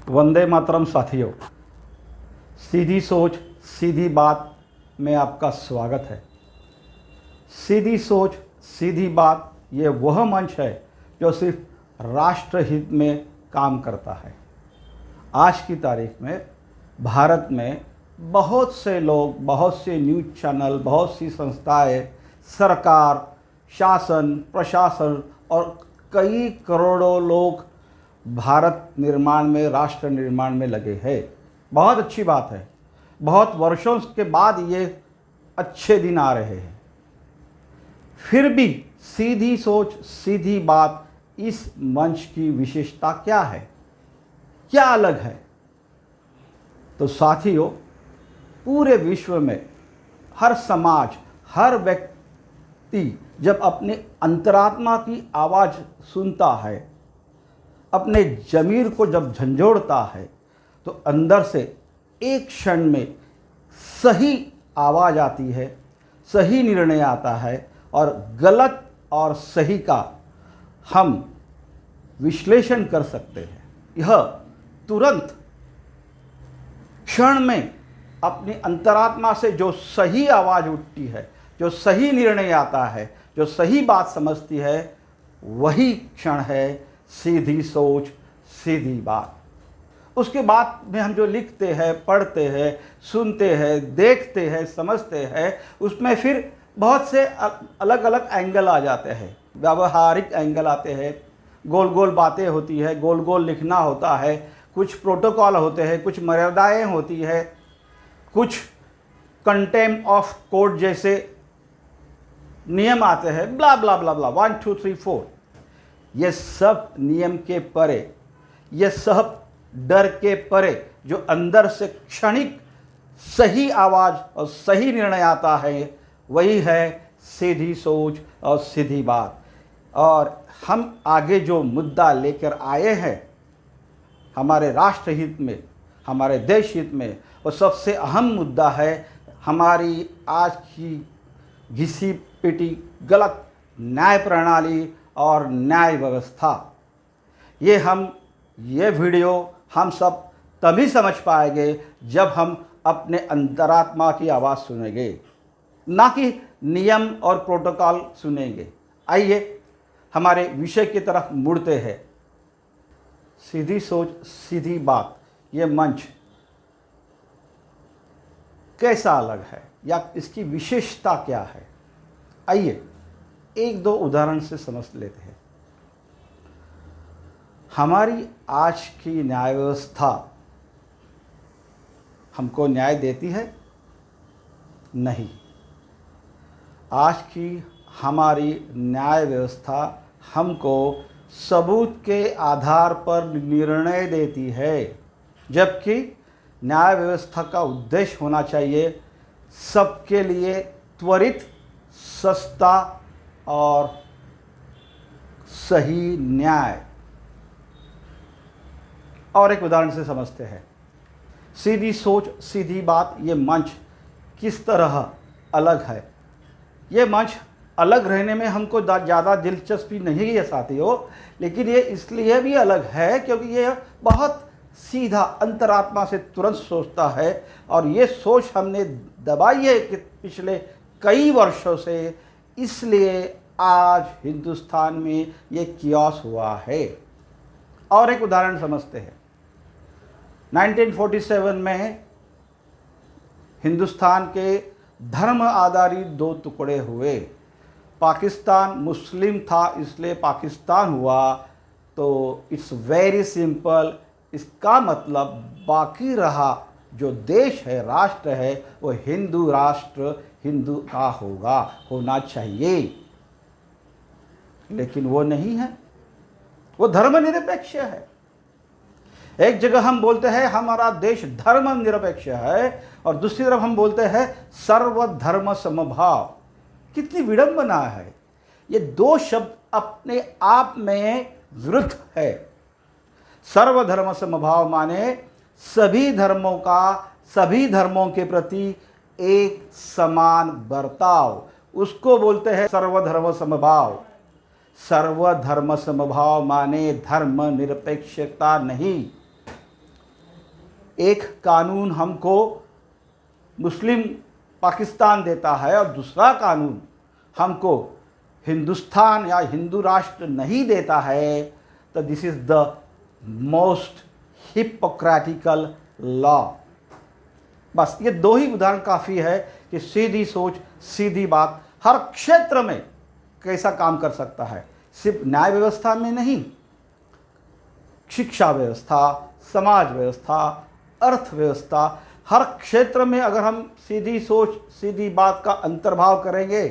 वंदे मातरम साथियों, सीधी सोच सीधी बात में आपका स्वागत है। सीधी सोच सीधी बात ये वह मंच है जो सिर्फ राष्ट्रहित में काम करता है। आज की तारीख में भारत में बहुत से लोग, बहुत से न्यूज़ चैनल, बहुत सी संस्थाएं, सरकार, शासन, प्रशासन और कई करोड़ों लोग भारत निर्माण में, राष्ट्र निर्माण में लगे हैं। बहुत अच्छी बात है। बहुत वर्षों के बाद ये अच्छे दिन आ रहे हैं। फिर भी सीधी सोच सीधी बात, इस मंच की विशेषता क्या है, क्या अलग है? तो साथियों, पूरे विश्व में हर समाज, हर व्यक्ति जब अपने अंतरात्मा की आवाज़ सुनता है, अपने ज़मीर को जब झंझोड़ता है, तो अंदर से एक क्षण में सही आवाज़ आती है, सही निर्णय आता है और गलत और सही का हम विश्लेषण कर सकते हैं। यह तुरंत क्षण में अपनी अंतरात्मा से जो सही आवाज़ उठती है, जो सही निर्णय आता है, जो सही बात समझती है, वही क्षण है सीधी सोच सीधी बात। उसके बाद में हम जो लिखते हैं, पढ़ते हैं, सुनते हैं, देखते हैं, समझते हैं, उसमें फिर बहुत से अलग अलग एंगल आ जाते हैं। व्यावहारिक एंगल आते हैं, गोल गोल बातें होती है, गोल गोल लिखना होता है, कुछ प्रोटोकॉल होते हैं, कुछ मर्यादाएं होती है, कुछ कंटेम्प्ट ऑफ कोर्ट जैसे नियम आते हैं, ब्ला ब्ला ब्ला ब्ला, 1 2 3 4। ये सब नियम के परे, ये सब डर के परे, जो अंदर से क्षणिक सही आवाज़ और सही निर्णय आता है, वही है सीधी सोच और सीधी बात। और हम आगे जो मुद्दा लेकर आए हैं हमारे राष्ट्र हित में, हमारे देश हित में, वो सबसे अहम मुद्दा है हमारी आज की घिसी पिटी गलत न्याय प्रणाली और न्याय व्यवस्था। ये वीडियो हम सब तभी समझ पाएंगे जब हम अपने अंतरात्मा की आवाज़ सुनेंगे, ना कि नियम और प्रोटोकॉल सुनेंगे। आइए हमारे विषय की तरफ मुड़ते हैं। सीधी सोच सीधी बात, ये मंच कैसा अलग है या इसकी विशेषता क्या है? आइए एक दो उदाहरण से समझ लेते हैं। हमारी आज की न्याय व्यवस्था हमको न्याय देती है? नहीं। आज की हमारी न्याय व्यवस्था हमको सबूत के आधार पर निर्णय देती है, जबकि न्याय व्यवस्था का उद्देश्य होना चाहिए सबके लिए त्वरित, सस्ता और सही न्याय। और एक उदाहरण से समझते हैं। सीधी सोच सीधी बात, ये मंच किस तरह अलग है? ये मंच अलग रहने में हमको ज़्यादा दिलचस्पी नहीं है साथियों, लेकिन ये इसलिए भी अलग है क्योंकि ये बहुत सीधा अंतरात्मा से तुरंत सोचता है। और ये सोच हमने दबाई है कि पिछले कई वर्षों से, इसलिए आज हिंदुस्तान में ये कियास हुआ है। और एक उदाहरण समझते हैं। 1947 में हिंदुस्तान के धर्म आधारित दो टुकड़े हुए। पाकिस्तान मुस्लिम था इसलिए पाकिस्तान हुआ, तो इट्स वेरी सिंपल। इसका मतलब बाकी रहा जो देश है, राष्ट्र है, वो हिंदू राष्ट्र, हिंदू का होना चाहिए। लेकिन वो नहीं है, वो धर्मनिरपेक्ष है। एक जगह हम बोलते हैं हमारा देश धर्मनिरपेक्ष है और दूसरी तरफ हम बोलते हैं सर्वधर्म समभाव। कितनी विडंबना है! ये दो शब्द अपने आप में विरुद्ध है। सर्वधर्म समभाव माने सभी धर्मों का, सभी धर्मों के प्रति एक समान बर्ताव, उसको बोलते हैं सर्वधर्म समभाव। सर्वधर्म समभाव माने धर्म निरपेक्षता नहीं। एक कानून हमको मुस्लिम पाकिस्तान देता है और दूसरा कानून हमको हिंदुस्तान या हिंदू राष्ट्र नहीं देता है, तो this is the most hypocritical law. बस ये दो ही उदाहरण काफ़ी है कि सीधी सोच सीधी बात हर क्षेत्र में कैसा काम कर सकता है, सिर्फ न्याय व्यवस्था में नहीं, शिक्षा व्यवस्था, समाज व्यवस्था, अर्थव्यवस्था, हर क्षेत्र में अगर हम सीधी सोच सीधी बात का अंतर्भाव करेंगे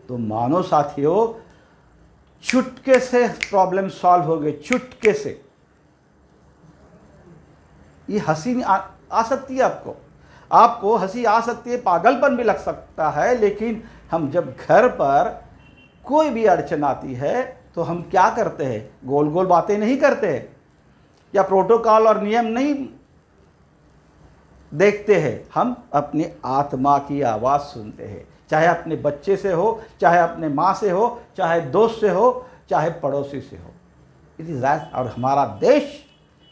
तो मानो साथियों चुटके से प्रॉब्लम सॉल्व हो गए, चुटके से। ये हंसी आ सकती है, आपको हंसी आ सकती है, पागलपन भी लग सकता है, लेकिन हम जब घर पर कोई भी अड़चन आती है तो हम क्या करते हैं? गोल गोल बातें नहीं करते या प्रोटोकॉल और नियम नहीं देखते हैं, हम अपनी आत्मा की आवाज़ सुनते हैं, चाहे अपने बच्चे से हो, चाहे अपने माँ से हो, चाहे दोस्त से हो, चाहे पड़ोसी से हो। It is that. और हमारा देश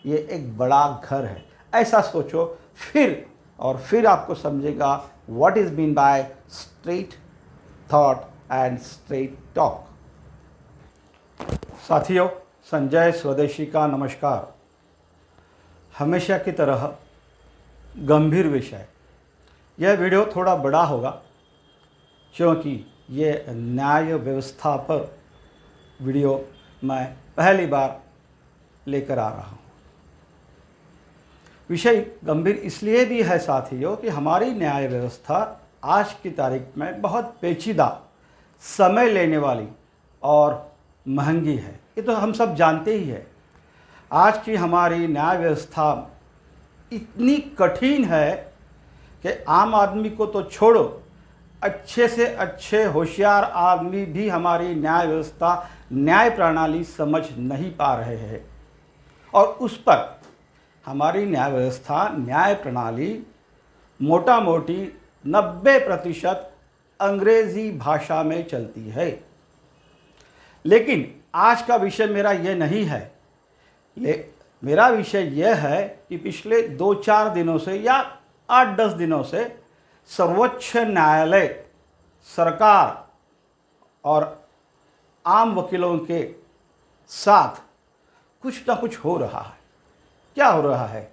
ये एक बड़ा घर है, ऐसा सोचो, फिर आपको समझेगा what is mean by straight thought and straight talk. साथियों, संजय स्वदेशी का नमस्कार। हमेशा की तरह गंभीर विषय, यह वीडियो थोड़ा बड़ा होगा क्योंकि ये न्याय व्यवस्था पर वीडियो मैं पहली बार लेकर आ रहा हूँ। विषय गंभीर इसलिए भी है साथियों कि हमारी न्याय व्यवस्था आज की तारीख में बहुत पेचीदा, समय लेने वाली और महंगी है। ये तो हम सब जानते ही है। आज की हमारी न्याय व्यवस्था इतनी कठिन है कि आम आदमी को तो छोड़ो, अच्छे से अच्छे होशियार आदमी भी हमारी न्याय व्यवस्था, न्याय प्रणाली समझ नहीं पा रहे हैं। और उस पर हमारी न्याय व्यवस्था, न्याय प्रणाली मोटा मोटी 90% अंग्रेज़ी भाषा में चलती है। लेकिन आज का विषय मेरा ये नहीं है। मेरा विषय यह है कि पिछले 2-4 दिनों से या 8-10 दिनों से सर्वोच्च न्यायालय, सरकार और आम वकीलों के साथ कुछ ना कुछ हो रहा है। क्या हो रहा है?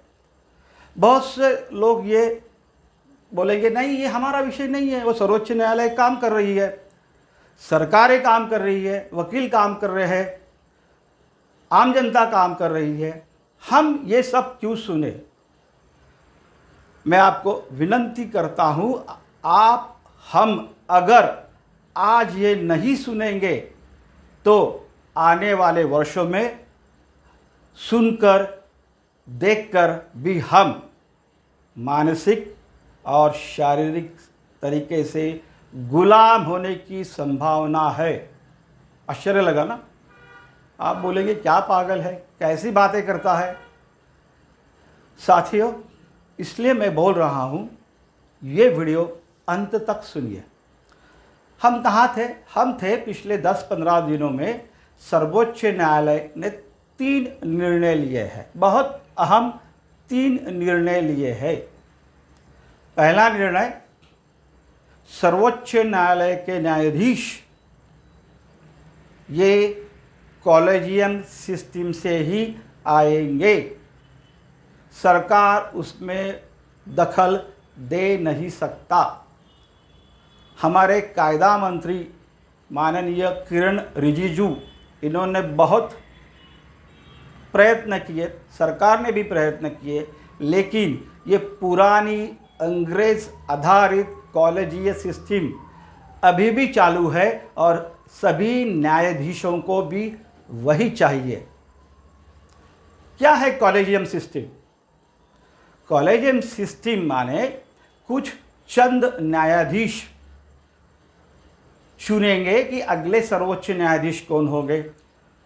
बहुत से लोग ये बोलेंगे नहीं, ये हमारा विषय नहीं है, वो सर्वोच्च न्यायालय काम कर रही है, सरकारें काम कर रही है, वकील काम कर रहे हैं, आम जनता काम कर रही है, हम ये सब क्यों सुने? मैं आपको विनती करता हूँ, हम अगर आज ये नहीं सुनेंगे तो आने वाले वर्षों में सुनकर देखकर भी हम मानसिक और शारीरिक तरीके से गुलाम होने की संभावना है। आश्चर्य लगा ना? आप बोलेंगे क्या पागल है, कैसी बातें करता है। साथियों, इसलिए मैं बोल रहा हूँ, ये वीडियो अंत तक सुनिए। हम कहाँ थे? हम थे पिछले 10-15 दिनों में सर्वोच्च न्यायालय ने 3 निर्णय लिए हैं, बहुत अहम 3 निर्णय लिए हैं। पहला निर्णय, सर्वोच्च न्यायालय के न्यायाधीश ये कॉलेजियम सिस्टम से ही आएंगे, सरकार उसमें दखल दे नहीं सकता। हमारे कायदा मंत्री माननीय किरण रिजिजू, इन्होंने बहुत प्रयत्न किए, सरकार ने भी प्रयत्न किए, लेकिन ये पुरानी अंग्रेज आधारित कॉलेजीय सिस्टम अभी भी चालू है और सभी न्यायाधीशों को भी वही चाहिए। क्या है कॉलेजियम सिस्टम? कॉलेजियम सिस्टम माने कुछ चंद न्यायाधीश चुनेंगे कि अगले सर्वोच्च न्यायाधीश कौन होंगे,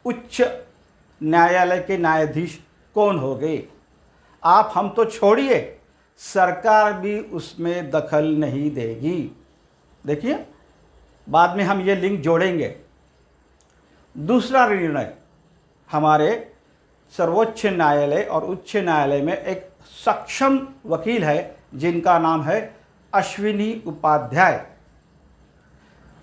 उच्च न्यायालय के न्यायाधीश कौन होंगे। आप हम तो छोड़िए, सरकार भी उसमें दखल नहीं देगी। देखिए, बाद में हम ये लिंक जोड़ेंगे। दूसरा निर्णय, हमारे सर्वोच्च न्यायालय और उच्च न्यायालय में एक सक्षम वकील है जिनका नाम है अश्विनी उपाध्याय।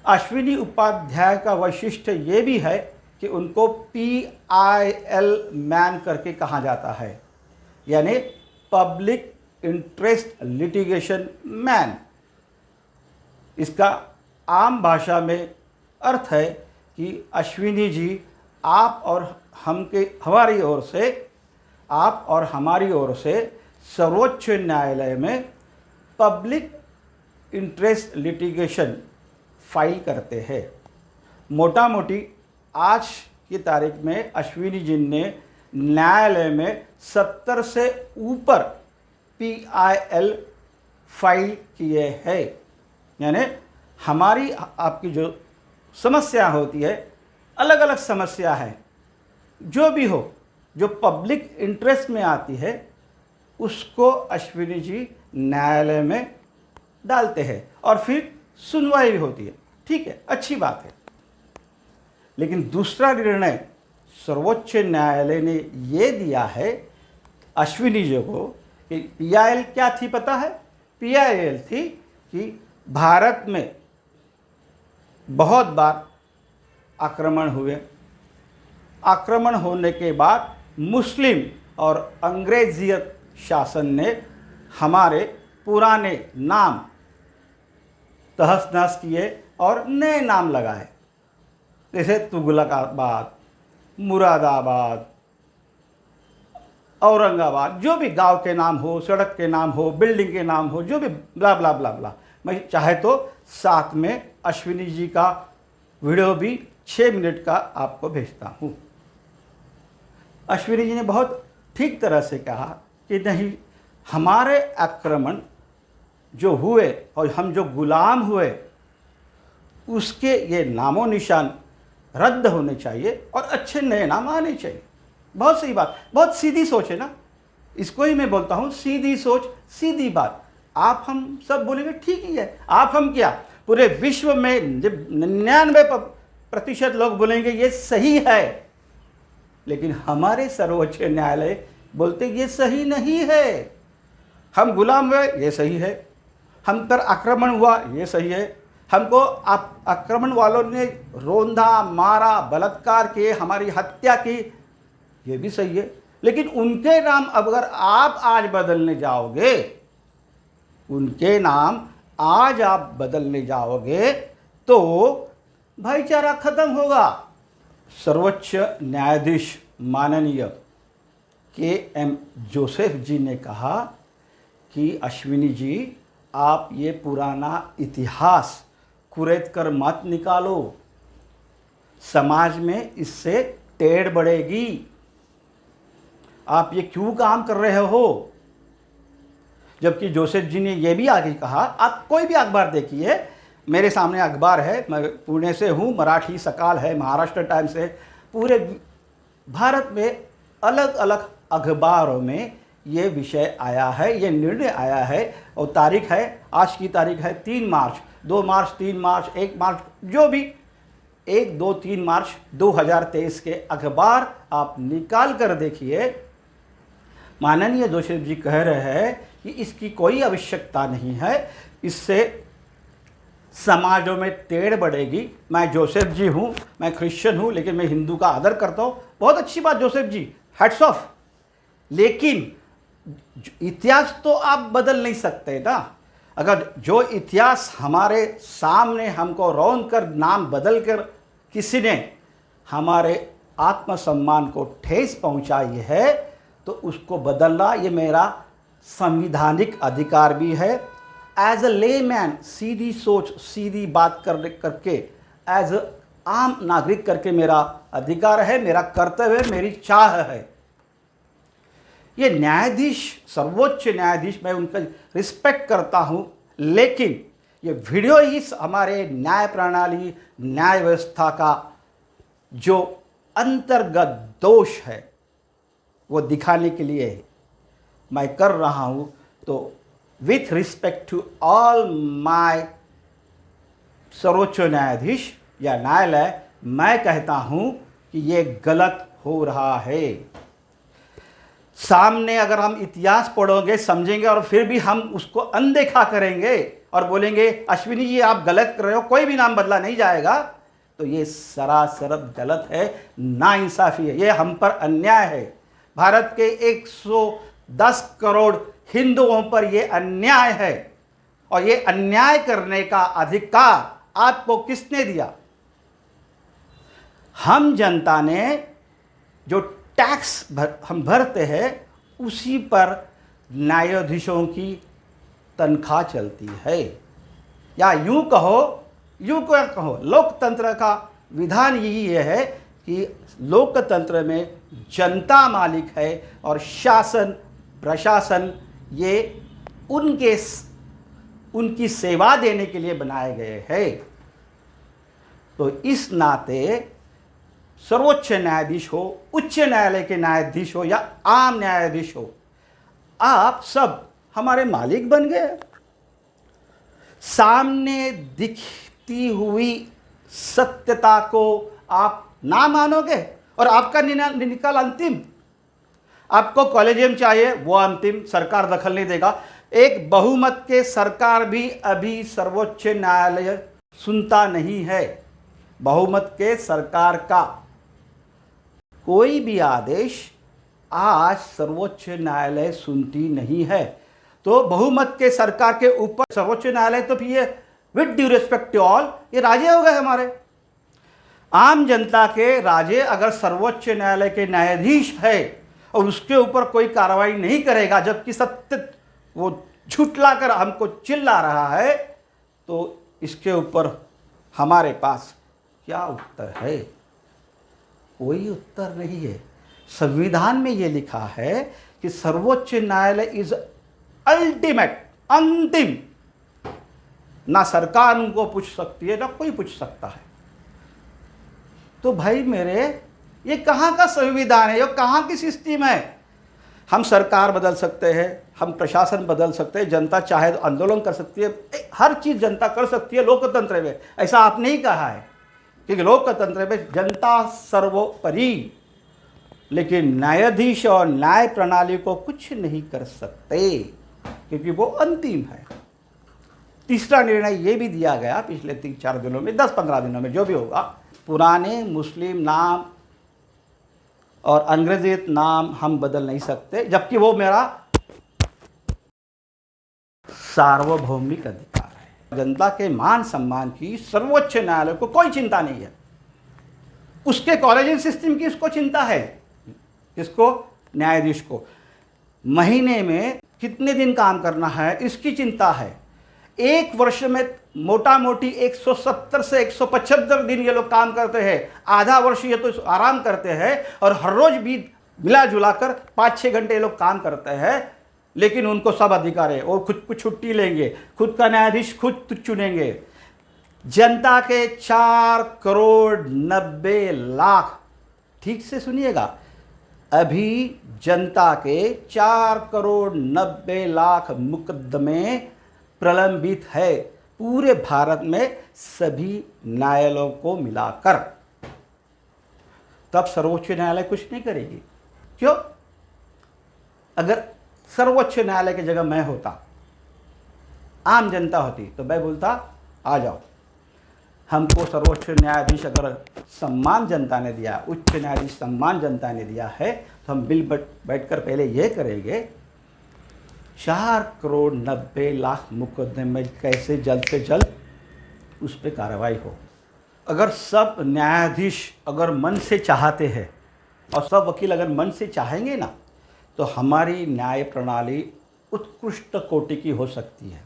अश्विनी उपाध्याय का वैशिष्ट्य ये भी है कि उनको PIL मैन करके कहा जाता है, यानी पब्लिक इंटरेस्ट लिटिगेशन मैन। इसका आम भाषा में अर्थ है कि अश्विनी जी आप और हमारी ओर से सर्वोच्च न्यायालय में पब्लिक इंटरेस्ट लिटिगेशन फाइल करते हैं। मोटा मोटी आज की तारीख में अश्विनी जी ने न्यायालय में 70 से ऊपर PIL फाइल किए हैं। यानी हमारी आपकी जो समस्या होती है, अलग अलग समस्या है, जो भी हो, जो पब्लिक इंटरेस्ट में आती है उसको अश्विनी जी न्यायालय में डालते हैं और फिर सुनवाई भी होती है। ठीक है, अच्छी बात है। लेकिन दूसरा निर्णय सर्वोच्च न्यायालय ने ये दिया है अश्विनी जी को कि PIL क्या थी पता है? PIL थी कि भारत में बहुत बार आक्रमण हुए। आक्रमण होने के बाद मुस्लिम और अंग्रेजियत शासन ने हमारे पुराने नाम तहस नहस किए और नए नाम लगाए, जैसे तुगलकाबाद, मुरादाबाद, औरंगाबाद, जो भी गांव के नाम हो, सड़क के नाम हो, बिल्डिंग के नाम हो, जो भी ब्ला ब्ला ब्ला ब्ला। मैं चाहे तो साथ में अश्विनी जी का वीडियो भी 6 मिनट का आपको भेजता हूँ। अश्विनी जी ने बहुत ठीक तरह से कहा कि नहीं, हमारे आक्रमण जो हुए और हम जो गुलाम हुए उसके ये नामो निशान रद्द होने चाहिए और अच्छे नए नाम आने चाहिए। बहुत सही बात, बहुत सीधी सोच है ना। इसको ही मैं बोलता हूँ सीधी सोच सीधी बात। आप हम सब बोलेंगे ठीक ही है, आप हम क्या, पूरे विश्व में 99% लोग बोलेंगे ये सही है, लेकिन हमारे सर्वोच्च न्यायालय बोलते ये सही नहीं है। हम गुलाम हुए ये सही है, हम पर आक्रमण हुआ ये सही है, हमको आक्रमण वालों ने रोंदा, मारा, बलात्कार किए, हमारी हत्या की, ये भी सही है। लेकिन उनके नाम अगर आप आज बदलने जाओगे, उनके नाम आज आप बदलने जाओगे तो भाईचारा खत्म होगा। सर्वोच्च न्यायाधीश माननीय KM जोसेफ जी ने कहा कि अश्विनी जी, आप ये पुराना इतिहास कुरेद कर मत निकालो, समाज में इससे टेढ़ बढ़ेगी। आप ये क्यों काम कर रहे हो? जबकि जोसेफ जी ने यह भी आगे कहा, आप कोई भी अखबार देखिए, मेरे सामने अखबार है, मैं पुणे से हूँ, मराठी सकाल है, महाराष्ट्र टाइम्स है, पूरे भारत में अलग अलग अखबारों में ये विषय आया है, ये निर्णय आया है। और तारीख है, आज की तारीख है 3 मार्च, 2 मार्च, 3 मार्च, 1 मार्च, जो भी 1, 2, 3 मार्च 2023 के अखबार आप निकाल कर देखिए। माननीय जोसेफ जी कह रहे हैं कि इसकी कोई आवश्यकता नहीं है, इससे समाजों में टेढ़ बढ़ेगी। मैं जोसेफ जी हूँ, मैं क्रिश्चियन हूँ, लेकिन मैं हिंदू का आदर करता हूँ। बहुत अच्छी बात जोसेफ जी, हैट्स ऑफ। लेकिन इतिहास तो आप बदल नहीं सकते ना। अगर जो इतिहास हमारे सामने हमको रौंद कर नाम बदल कर किसी ने हमारे आत्मसम्मान को ठेस पहुंचाई है, तो उसको बदलना ये मेरा संवैधानिक अधिकार भी है। एज अ लेमैन, सीधी सोच सीधी बात करके एज अ आम नागरिक करके मेरा अधिकार है, मेरा कर्तव्य है, मेरी चाह है। ये न्यायाधीश, सर्वोच्च न्यायाधीश, मैं उनका रिस्पेक्ट करता हूँ, लेकिन ये वीडियो ही हमारे न्याय प्रणाली, न्याय व्यवस्था का जो अंतर्गत दोष है वो दिखाने के लिए मैं कर रहा हूँ। तो with respect to all my सर्वोच्च न्यायाधीश या न्यायालय, मैं कहता हूँ कि ये गलत हो रहा है। सामने अगर हम इतिहास पढ़ोगे समझेंगे और फिर भी हम उसको अनदेखा करेंगे और बोलेंगे अश्विनी जी आप गलत कर रहे हो, कोई भी नाम बदला नहीं जाएगा, तो ये सरासर गलत है, नाइंसाफ़ी है, ये हम पर अन्याय है। भारत के 110 करोड़ हिंदुओं पर ये अन्याय है और ये अन्याय करने का अधिकार आपको किसने दिया? हम जनता ने जो टैक्स हम भरते हैं उसी पर न्यायाधीशों की तनख्वाह चलती है। या यूं कहो लोकतंत्र का विधान यही है कि लोकतंत्र में जनता मालिक है और शासन प्रशासन ये उनकी सेवा देने के लिए बनाए गए हैं। तो इस नाते सर्वोच्च न्यायाधीश हो, उच्च न्यायालय के न्यायाधीश हो या आम न्यायाधीश हो, आप सब हमारे मालिक बन गए। सामने दिखती हुई सत्यता को आप ना मानोगे और आपका निकाल अंतिम। आपको कॉलेजियम चाहिए, वो अंतिम, सरकार दखल नहीं देगा। एक बहुमत के सरकार भी अभी सर्वोच्च न्यायालय सुनता नहीं है। बहुमत के सरकार का कोई भी आदेश आज सर्वोच्च न्यायालय सुनती नहीं है। तो बहुमत के सरकार के ऊपर सर्वोच्च न्यायालय, तो फिर ये with due respect to all ये राजे हो गए हमारे। आम जनता के राजे अगर सर्वोच्च न्यायालय के न्यायाधीश है और उसके ऊपर कोई कार्रवाई नहीं करेगा, जबकि सत्य वो झुठलाकर हमको चिल्ला रहा है, तो इसके ऊपर हमारे पास क्या उत्तर है? कोई उत्तर नहीं है। संविधान में ये लिखा है कि सर्वोच्च न्यायालय इज अल्टीमेट, अंतिम। ना सरकार उनको पूछ सकती है ना कोई पूछ सकता है। तो भाई मेरे, ये कहाँ का संविधान है? ये कहाँ की सिस्टम है? हम सरकार बदल सकते हैं, हम प्रशासन बदल सकते हैं, जनता चाहे तो आंदोलन कर सकती है, हर चीज़ जनता कर सकती है लोकतंत्र में। ऐसा आपने ही कहा है, क्योंकि लोकतंत्र में जनता सर्वोपरि। लेकिन न्यायाधीश और न्याय प्रणाली को कुछ नहीं कर सकते, क्योंकि वो अंतिम है। तीसरा निर्णय ये भी दिया गया पिछले 3-4 दिनों में, 10-15 दिनों में, जो भी होगा, पुराने मुस्लिम नाम और अंग्रेजी नाम हम बदल नहीं सकते, जबकि वो मेरा सार्वभौमिक अधिकार है। जनता के मान सम्मान की सर्वोच्च न्यायालय को कोई चिंता नहीं है। उसके कॉलेजियम सिस्टम की उसको चिंता है। इसको न्यायाधीश को महीने में कितने दिन काम करना है इसकी चिंता है। एक वर्ष में मोटा मोटी 170 से 175 दिन ये लोग काम करते हैं। आधा वर्ष ये तो आराम करते हैं और हर रोज भी मिला जुला कर 5-6 घंटे ये लोग काम करते हैं। लेकिन उनको सब अधिकार है, वो खुद को छुट्टी लेंगे, खुद का न्यायाधीश खुद चुनेंगे। जनता के 4,90,00,000, ठीक से सुनिएगा, अभी जनता के 4,90,00,000 मुकदमे प्रलंबित है पूरे भारत में सभी न्यायालयों को मिलाकर। तब सर्वोच्च न्यायालय कुछ नहीं करेगी। क्यों? अगर सर्वोच्च न्यायालय की जगह मैं होता, आम जनता होती, तो मैं बोलता आ जाओ, हमको सर्वोच्च न्यायाधीश अगर सम्मान जनता ने दिया, उच्च न्यायाधीश सम्मान जनता ने दिया है, तो हम बिल बैठकर पहले ये करेंगे 4,90,00,000 मुकदमे में कैसे जल्द से जल्द उस पर कार्रवाई हो। अगर सब न्यायाधीश अगर मन से चाहते हैं और सब वकील अगर मन से चाहेंगे ना, तो हमारी न्याय प्रणाली उत्कृष्ट कोटि की हो सकती है।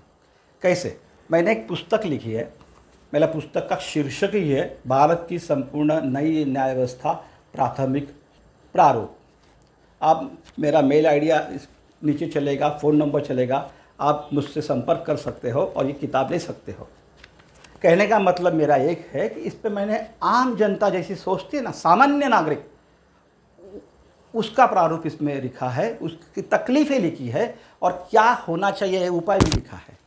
कैसे? मैंने एक पुस्तक लिखी है, मेरा पुस्तक का शीर्षक ही है भारत की संपूर्ण नई न्याय व्यवस्था प्राथमिक प्रारूप। आप मेरा मेल आइडिया नीचे चलेगा, फ़ोन नंबर चलेगा, आप मुझसे संपर्क कर सकते हो और ये किताब ले सकते हो। कहने का मतलब मेरा एक है कि इस पे मैंने आम जनता जैसी सोचती है ना, सामान्य नागरिक, उसका प्रारूप इसमें लिखा है, उसकी तकलीफ़ें लिखी है और क्या होना चाहिए उपाय भी लिखा है।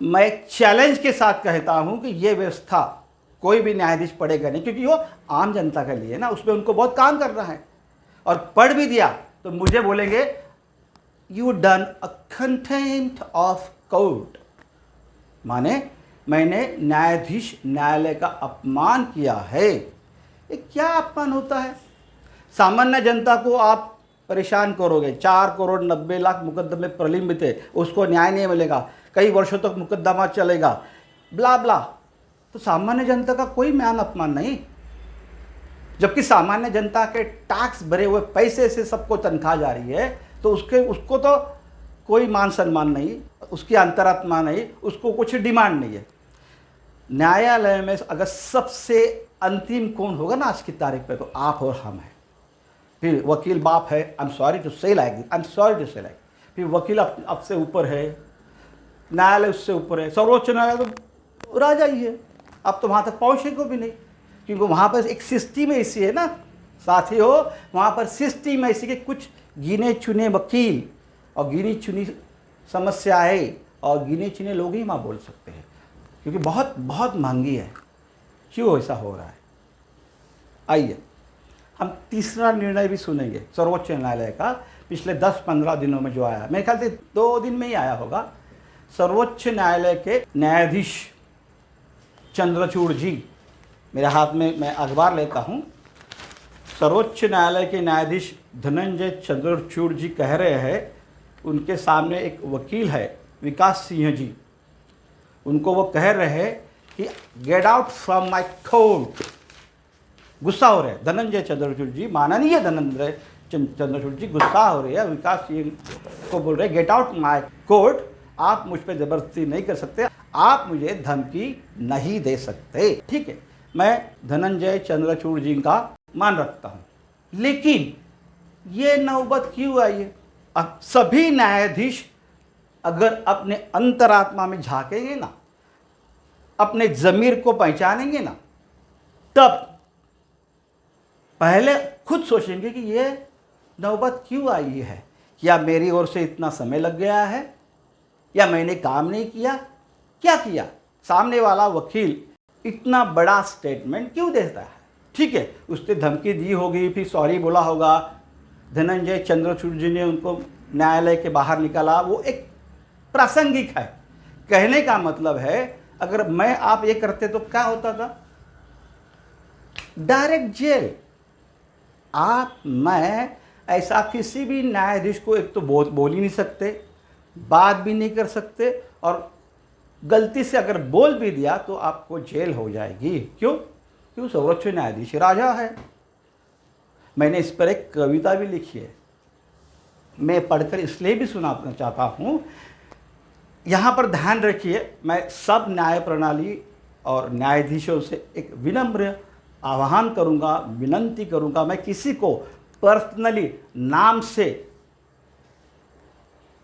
मैं चैलेंज के साथ कहता हूँ कि ये व्यवस्था कोई भी न्यायाधीश पढ़ेगा नहीं, क्योंकि वो आम जनता के लिए ना, उसमें उनको बहुत काम करना है। और पढ़ भी दिया तो मुझे बोलेंगे you done a contempt of court, माने मैंने न्यायालय का अपमान किया है। ये क्या अपमान होता है? सामान्य जनता को आप परेशान करोगे, 4,90,00,000 मुकदमे प्रलंबित है, उसको न्याय नहीं मिलेगा, कई वर्षों तक मुकदमा चलेगा, ब्ला ब्ला। तो सामान्य जनता का कोई मान अपमान नहीं, जबकि सामान्य जनता के टैक्स भरे हुए पैसे से सबको तनख्वाह जा रही है, तो उसको तो कोई मान सम्मान नहीं, उसकी अंतरात्मा नहीं, उसको कुछ डिमांड नहीं है। न्यायालय में अगर सबसे अंतिम कौन होगा ना आज की तारीख पे, तो आप और हम हैं। फिर वकील बाप है, आई am sorry to say like, फिर वकील आपसे ऊपर है, न्यायालय उससे ऊपर है, सर्वोच्च न्यायालय तो राजा ही है। अब तो वहाँ तक पहुँचेगा भी नहीं, क्योंकि वहाँ पर एक सिस्टम ऐसी है ना साथियों, वहाँ पर सिस्टम ऐसी कि कुछ गिने चुने वकील और गिनी चुनी समस्याएं और गिने चुने लोग ही वहाँ बोल सकते हैं, क्योंकि बहुत बहुत महंगी है। क्यों ऐसा हो रहा है? आइए हम तीसरा निर्णय भी सुनेंगे सर्वोच्च न्यायालय का, पिछले 10-15 दिनों में जो आया, मेरे ख्याल से 2 दिन में ही आया होगा। सर्वोच्च न्यायालय के न्यायाधीश चंद्रचूड़ जी, मेरे हाथ में मैं अखबार लेता हूँ, सर्वोच्च न्यायालय के न्यायाधीश धनंजय चंद्रचूड़ जी कह रहे हैं, उनके सामने एक वकील है विकास सिंह जी, उनको वो कह रहे हैं कि get out from my court. गुस्सा हो रहे हैं धनंजय चंद्रचूड़ जी, माननीय धनंजय चंद्रचूड़ जी गुस्सा हो रहे हैं, विकास सिंह को बोल रहे हैं गेट आउट माई कोर्ट, आप मुझ पर जबरदस्ती नहीं कर सकते, आप मुझे धमकी नहीं दे सकते। ठीक है, मैं धनंजय चंद्रचूड़ जी का मान रखता हूँ, लेकिन ये नौबत क्यों आई है? अब सभी न्यायाधीश अगर अपने अंतरात्मा में झांकेंगे ना, अपने ज़मीर को पहचानेंगे ना, तब पहले खुद सोचेंगे कि ये नौबत क्यों आई है, या मेरी ओर से इतना समय लग गया है, या मैंने काम नहीं किया, क्या किया? सामने वाला वकील इतना बड़ा स्टेटमेंट क्यों देता है? ठीक है, उसने धमकी दी होगी, फिर सॉरी बोला होगा, धनंजय चंद्रचूड़ जी ने उनको न्यायालय के बाहर निकाला, वो एक प्रासंगिक है। कहने का मतलब है अगर मैं आप ये करते तो क्या होता था? Direct jail. आप मैं ऐसा किसी भी न्यायाधीश को एक तो बोल ही नहीं सकते, बात भी नहीं कर सकते, और गलती से अगर बोल भी दिया तो आपको जेल हो जाएगी। क्यों? क्यों? सर्वोच्च न्यायाधीश राजा है। मैंने इस पर एक कविता भी लिखी है, मैं पढ़कर इसलिए भी सुनाना चाहता हूँ। यहाँ पर ध्यान रखिए, मैं सब न्याय प्रणाली और न्यायाधीशों से एक विनम्र आह्वान करूँगा, विनंती करूँगा, मैं किसी को पर्सनली नाम से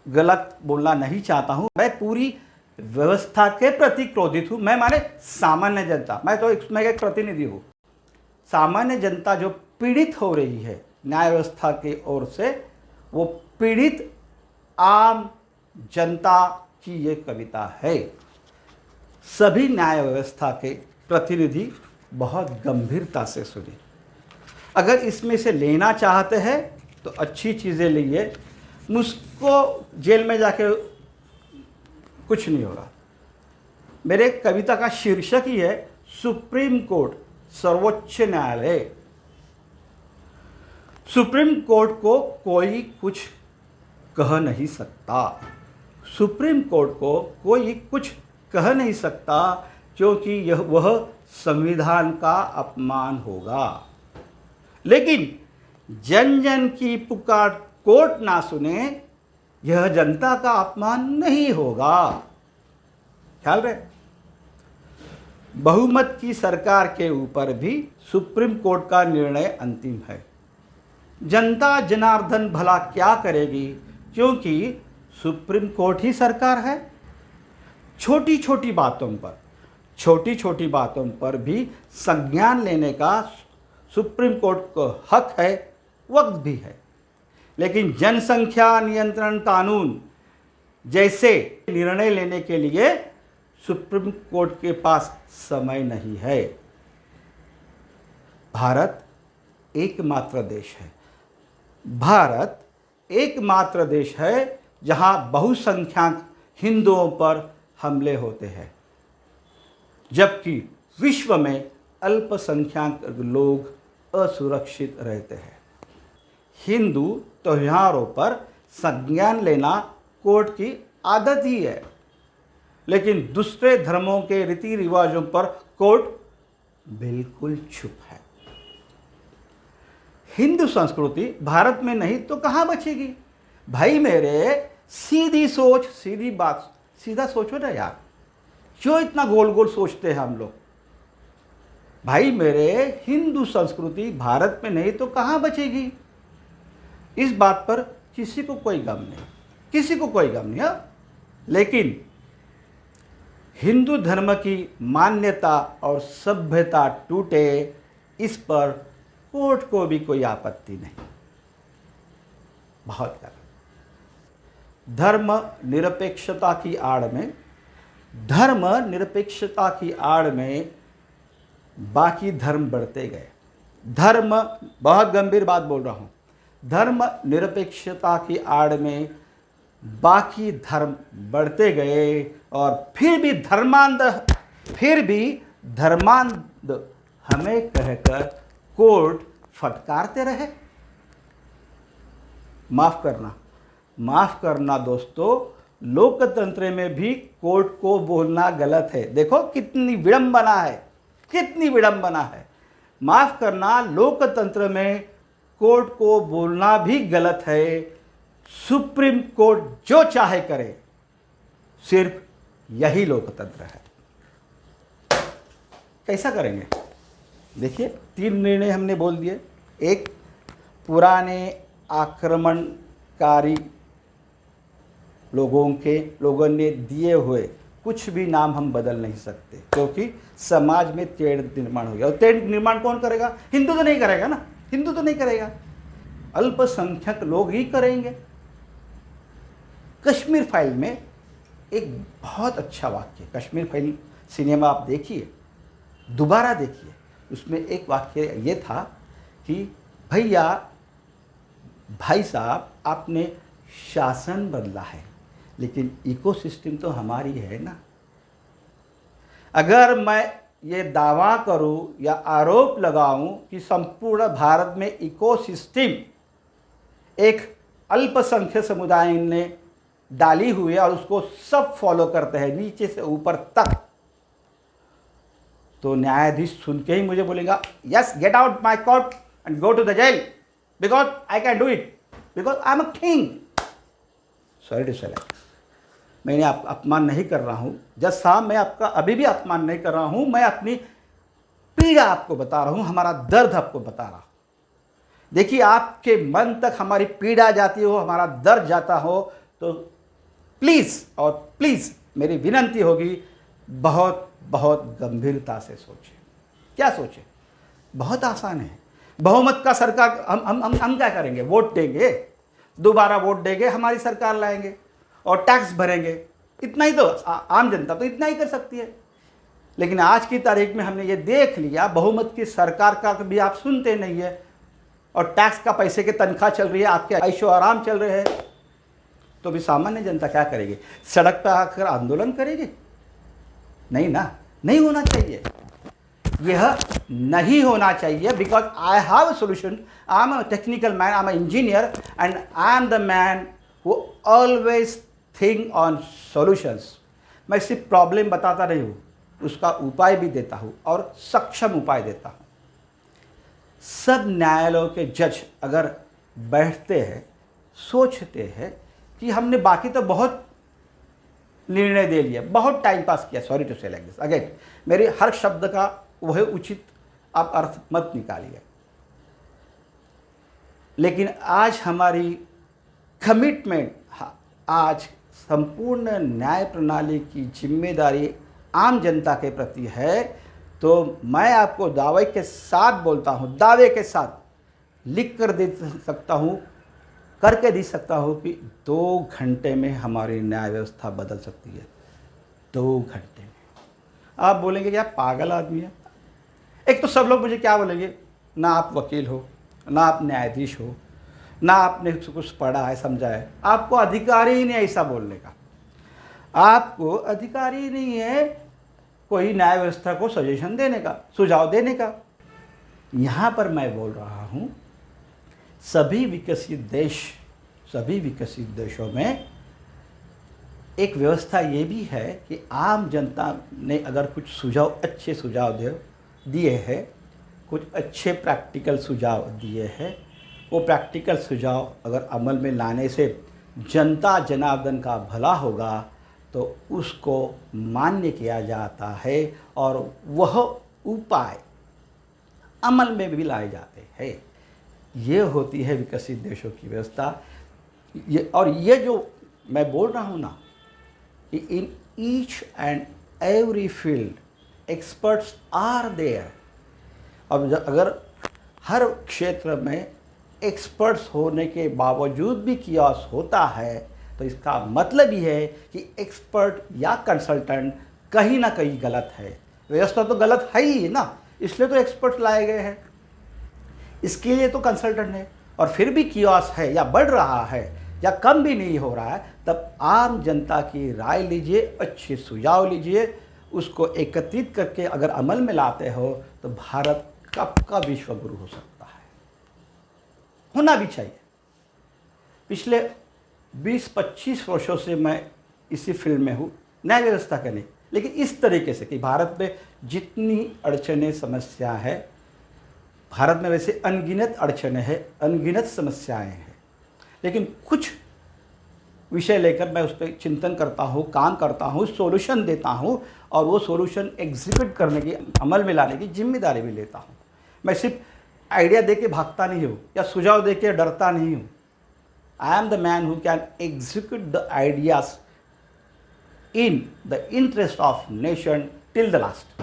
गलत बोलना नहीं चाहता हूँ, मैं पूरी व्यवस्था के प्रति क्रोधित हूँ। मैं माने सामान्य जनता, मैं तो इसमें एक प्रतिनिधि हूँ। सामान्य जनता जो पीड़ित हो रही है न्याय व्यवस्था की ओर से, वो पीड़ित आम जनता की ये कविता है। सभी न्याय व्यवस्था के प्रतिनिधि बहुत गंभीरता से सुने। अगर इसमें से लेना चाहते हैं तो अच्छी चीज़ें लीजिए, मुझको जेल में जाके कुछ नहीं होगा। मेरे कविता का शीर्षक ही है सुप्रीम कोर्ट, सर्वोच्च न्यायालय। सुप्रीम कोर्ट को कोई कुछ कह नहीं सकता, सुप्रीम कोर्ट को कोई कुछ कह नहीं सकता, क्योंकि वह संविधान का अपमान होगा। लेकिन जन जन की पुकार कोर्ट ना सुने, यह जनता का अपमान नहीं होगा। ख्याल रहे, बहुमत की सरकार के ऊपर भी सुप्रीम कोर्ट का निर्णय अंतिम है। जनता जनार्दन भला क्या करेगी, क्योंकि सुप्रीम कोर्ट ही सरकार है। छोटी छोटी बातों पर भी संज्ञान लेने का सुप्रीम कोर्ट को हक है, वक्त भी है। लेकिन जनसंख्या नियंत्रण कानून जैसे निर्णय लेने के लिए सुप्रीम कोर्ट के पास समय नहीं है। भारत एकमात्र देश है, भारत एकमात्र देश है जहां बहुसंख्यक हिंदुओं पर हमले होते हैं, जबकि विश्व में अल्पसंख्यक लोग असुरक्षित रहते हैं। हिंदू त्योहारों पर संज्ञान लेना कोर्ट की आदत ही है, लेकिन दूसरे धर्मों के रीति रिवाजों पर कोर्ट बिल्कुल चुप है। हिंदू संस्कृति भारत में नहीं तो कहाँ बचेगी? भाई मेरे, सीधी सोच, सीधी बात, सीधा सोचो ना यार, क्यों इतना गोल गोल सोचते हैं हम लोग? भाई मेरे, हिंदू संस्कृति भारत में नहीं तो कहाँ बचेगी? इस बात पर किसी को कोई गम नहीं, किसी को कोई गम नहीं है। लेकिन हिंदू धर्म की मान्यता और सभ्यता टूटे, इस पर कोर्ट को भी कोई आपत्ति नहीं। बहुत गलत। धर्म निरपेक्षता की आड़ में, धर्म निरपेक्षता की आड़ में बाकी धर्म बढ़ते गए। धर्म, बहुत गंभीर बात बोल रहा हूँ, धर्म निरपेक्षता की आड़ में बाकी धर्म बढ़ते गए और फिर भी धर्मांध हमें कहकर कोर्ट फटकारते रहे। माफ करना दोस्तों, लोकतंत्र में भी कोर्ट को बोलना गलत है। देखो कितनी विडंबना है, कितनी विडंबना है। माफ करना, लोकतंत्र में कोर्ट को बोलना भी गलत है। सुप्रीम कोर्ट जो चाहे करे, सिर्फ यही लोकतंत्र है। कैसा करेंगे? देखिए, 3 निर्णय हमने बोल दिए। एक, पुराने आक्रमणकारी लोगों ने दिए हुए कुछ भी नाम हम बदल नहीं सकते, क्योंकि समाज में तेढ़ निर्माण हो गया। और तेढ़ निर्माण कौन करेगा? हिंदू तो नहीं करेगा ना, हिंदू तो नहीं करेगा, अल्पसंख्यक लोग ही करेंगे। कश्मीर फाइल में एक बहुत अच्छा वाक्य, कश्मीर फाइल सिनेमा आप देखिए, दोबारा देखिए, उसमें एक वाक्य ये था कि भैया, भाई साहब, आपने शासन बदला है, लेकिन इकोसिस्टम तो हमारी है ना। अगर मैं ये दावा करूं या आरोप लगाऊं कि संपूर्ण भारत में इकोसिस्टम एक अल्पसंख्यक समुदाय ने डाली हुई है और उसको सब फॉलो करते हैं नीचे से ऊपर तक, तो न्यायाधीश सुन के ही मुझे बोलेगा, yes, get out my court and go to the jail, because I can do it, because I am a king. Sorry to say, मैंने अपमान नहीं कर रहा हूँ जज साहब, मैं आपका अभी भी अपमान नहीं कर रहा हूँ। मैं अपनी पीड़ा आपको बता रहा हूँ, हमारा दर्द आपको बता रहा हूँ। देखिए, आपके मन तक हमारी पीड़ा जाती हो, हमारा दर्द जाता हो, तो प्लीज़ और प्लीज़ मेरी विनती होगी, बहुत बहुत गंभीरता से सोचें। क्या सोचें? बहुत आसान है। बहुमत का सरकार हम क्या करेंगे? वोट देंगे, दोबारा वोट देंगे, हमारी सरकार लाएंगे और टैक्स भरेंगे। इतना ही तो आम जनता तो इतना ही कर सकती है। लेकिन आज की तारीख में हमने ये देख लिया, बहुमत की सरकार का भी आप सुनते नहीं है और टैक्स का पैसे के तनख्वाह चल रही है, आपके ऐशो आराम चल रहे हैं, तो भी सामान्य जनता क्या करेगी? सड़क पर आकर आंदोलन करेगी? नहीं ना, नहीं होना चाहिए, यह नहीं होना चाहिए। Because I have a solution, I am a technical man, I am a engineer and I am the man who always think on solutions. मैं सिर्फ प्रॉब्लम बताता नहीं हूँ, उसका उपाय भी देता हूँ और सक्षम उपाय देता हूँ। सब न्यायालयों के जज अगर बैठते हैं, सोचते हैं कि हमने बाकी तो बहुत निर्णय दे लिया, बहुत टाइम पास किया, sorry to say like this again, मेरे हर शब्द का वह उचित आप अर्थ मत निकालिए, लेकिन आज हमारी कमिटमेंट, आज संपूर्ण न्याय प्रणाली की जिम्मेदारी आम जनता के प्रति है। तो मैं आपको दावे के साथ बोलता हूँ, दावे के साथ लिख कर दे सकता हूँ, करके दे सकता हूँ कि 2 घंटे में हमारी न्याय व्यवस्था बदल सकती है। 2 घंटे में। आप बोलेंगे क्या पागल आदमी है? एक तो सब लोग मुझे क्या बोलेंगे, ना आप वकील हो, ना आप न्यायाधीश हो, ना आपने कुछ पढ़ा है, समझा है, आपको अधिकार ही नहीं ऐसा बोलने का। आपको अधिकार ही नहीं है कोई न्याय व्यवस्था को सजेशन देने का, सुझाव देने का। यहाँ पर मैं बोल रहा हूँ सभी विकसित देशों में एक व्यवस्था ये भी है कि आम जनता ने अगर कुछ अच्छे सुझाव दिए हैं, कुछ अच्छे प्रैक्टिकल सुझाव दिए हैं, वो प्रैक्टिकल सुझाव अगर अमल में लाने से जनता जनार्दन का भला होगा तो उसको मान्य किया जाता है और वह उपाय अमल में भी लाए जाते हैं। ये होती है विकसित देशों की व्यवस्था। ये जो मैं बोल रहा हूँ ना, in each and every field experts are there। अब अगर हर क्षेत्र में एक्सपर्ट्स होने के बावजूद भी कियास होता है तो इसका मतलब ही है कि एक्सपर्ट या कंसल्टेंट कहीं ना कहीं गलत है। व्यवस्था तो गलत है ही ना, इसलिए तो एक्सपर्ट लाए गए हैं, इसके लिए तो कंसल्टेंट है। और फिर भी कियास है या बढ़ रहा है या कम भी नहीं हो रहा है, तब आम जनता की राय लीजिए, अच्छे सुझाव लीजिए, उसको एकत्रित करके अगर अमल में लाते हो तो भारत कब का विश्व गुरु हो सकता है, होना भी चाहिए। पिछले 20-25 वर्षों से मैं इसी फील्ड में हूँ, न्याय व्यवस्था का नहीं, लेकिन इस तरीके से कि भारत में जितनी अड़चनें समस्या है, भारत में वैसे अनगिनत अड़चनें हैं, अनगिनत समस्याएं हैं, लेकिन कुछ विषय लेकर मैं उस पर चिंतन करता हूँ, काम करता हूँ, सॉल्यूशन देता हूँ और वो सॉल्यूशन एग्जीक्यूट करने की, अमल में लाने की जिम्मेदारी भी लेता हूँ। मैं सिर्फ आइडिया दे के भागता नहीं हूँ या सुझाव दे के डरता नहीं हूँ। I am the man who can execute the ideas in the interest of nation till the last.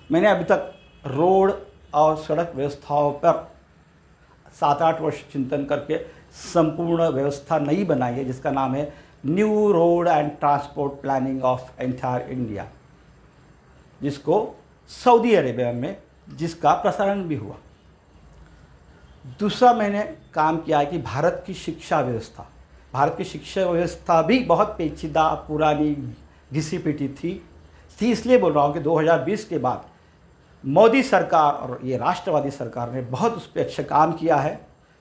मैंने अभी तक रोड और सड़क व्यवस्थाओं पर 7-8 वर्ष चिंतन करके संपूर्ण व्यवस्था नई बनाई है, जिसका नाम है new road and transport planning of entire India, जिसको सऊदी अरेबिया में जिसका प्रसारण भी हुआ। दूसरा मैंने काम किया है कि भारत की शिक्षा व्यवस्था भी बहुत पेचीदा, पुरानी, घिसी पिटी थी। इसलिए बोल रहा हूँ कि 2020 के बाद मोदी सरकार और ये राष्ट्रवादी सरकार ने बहुत उस पर अच्छा काम किया है।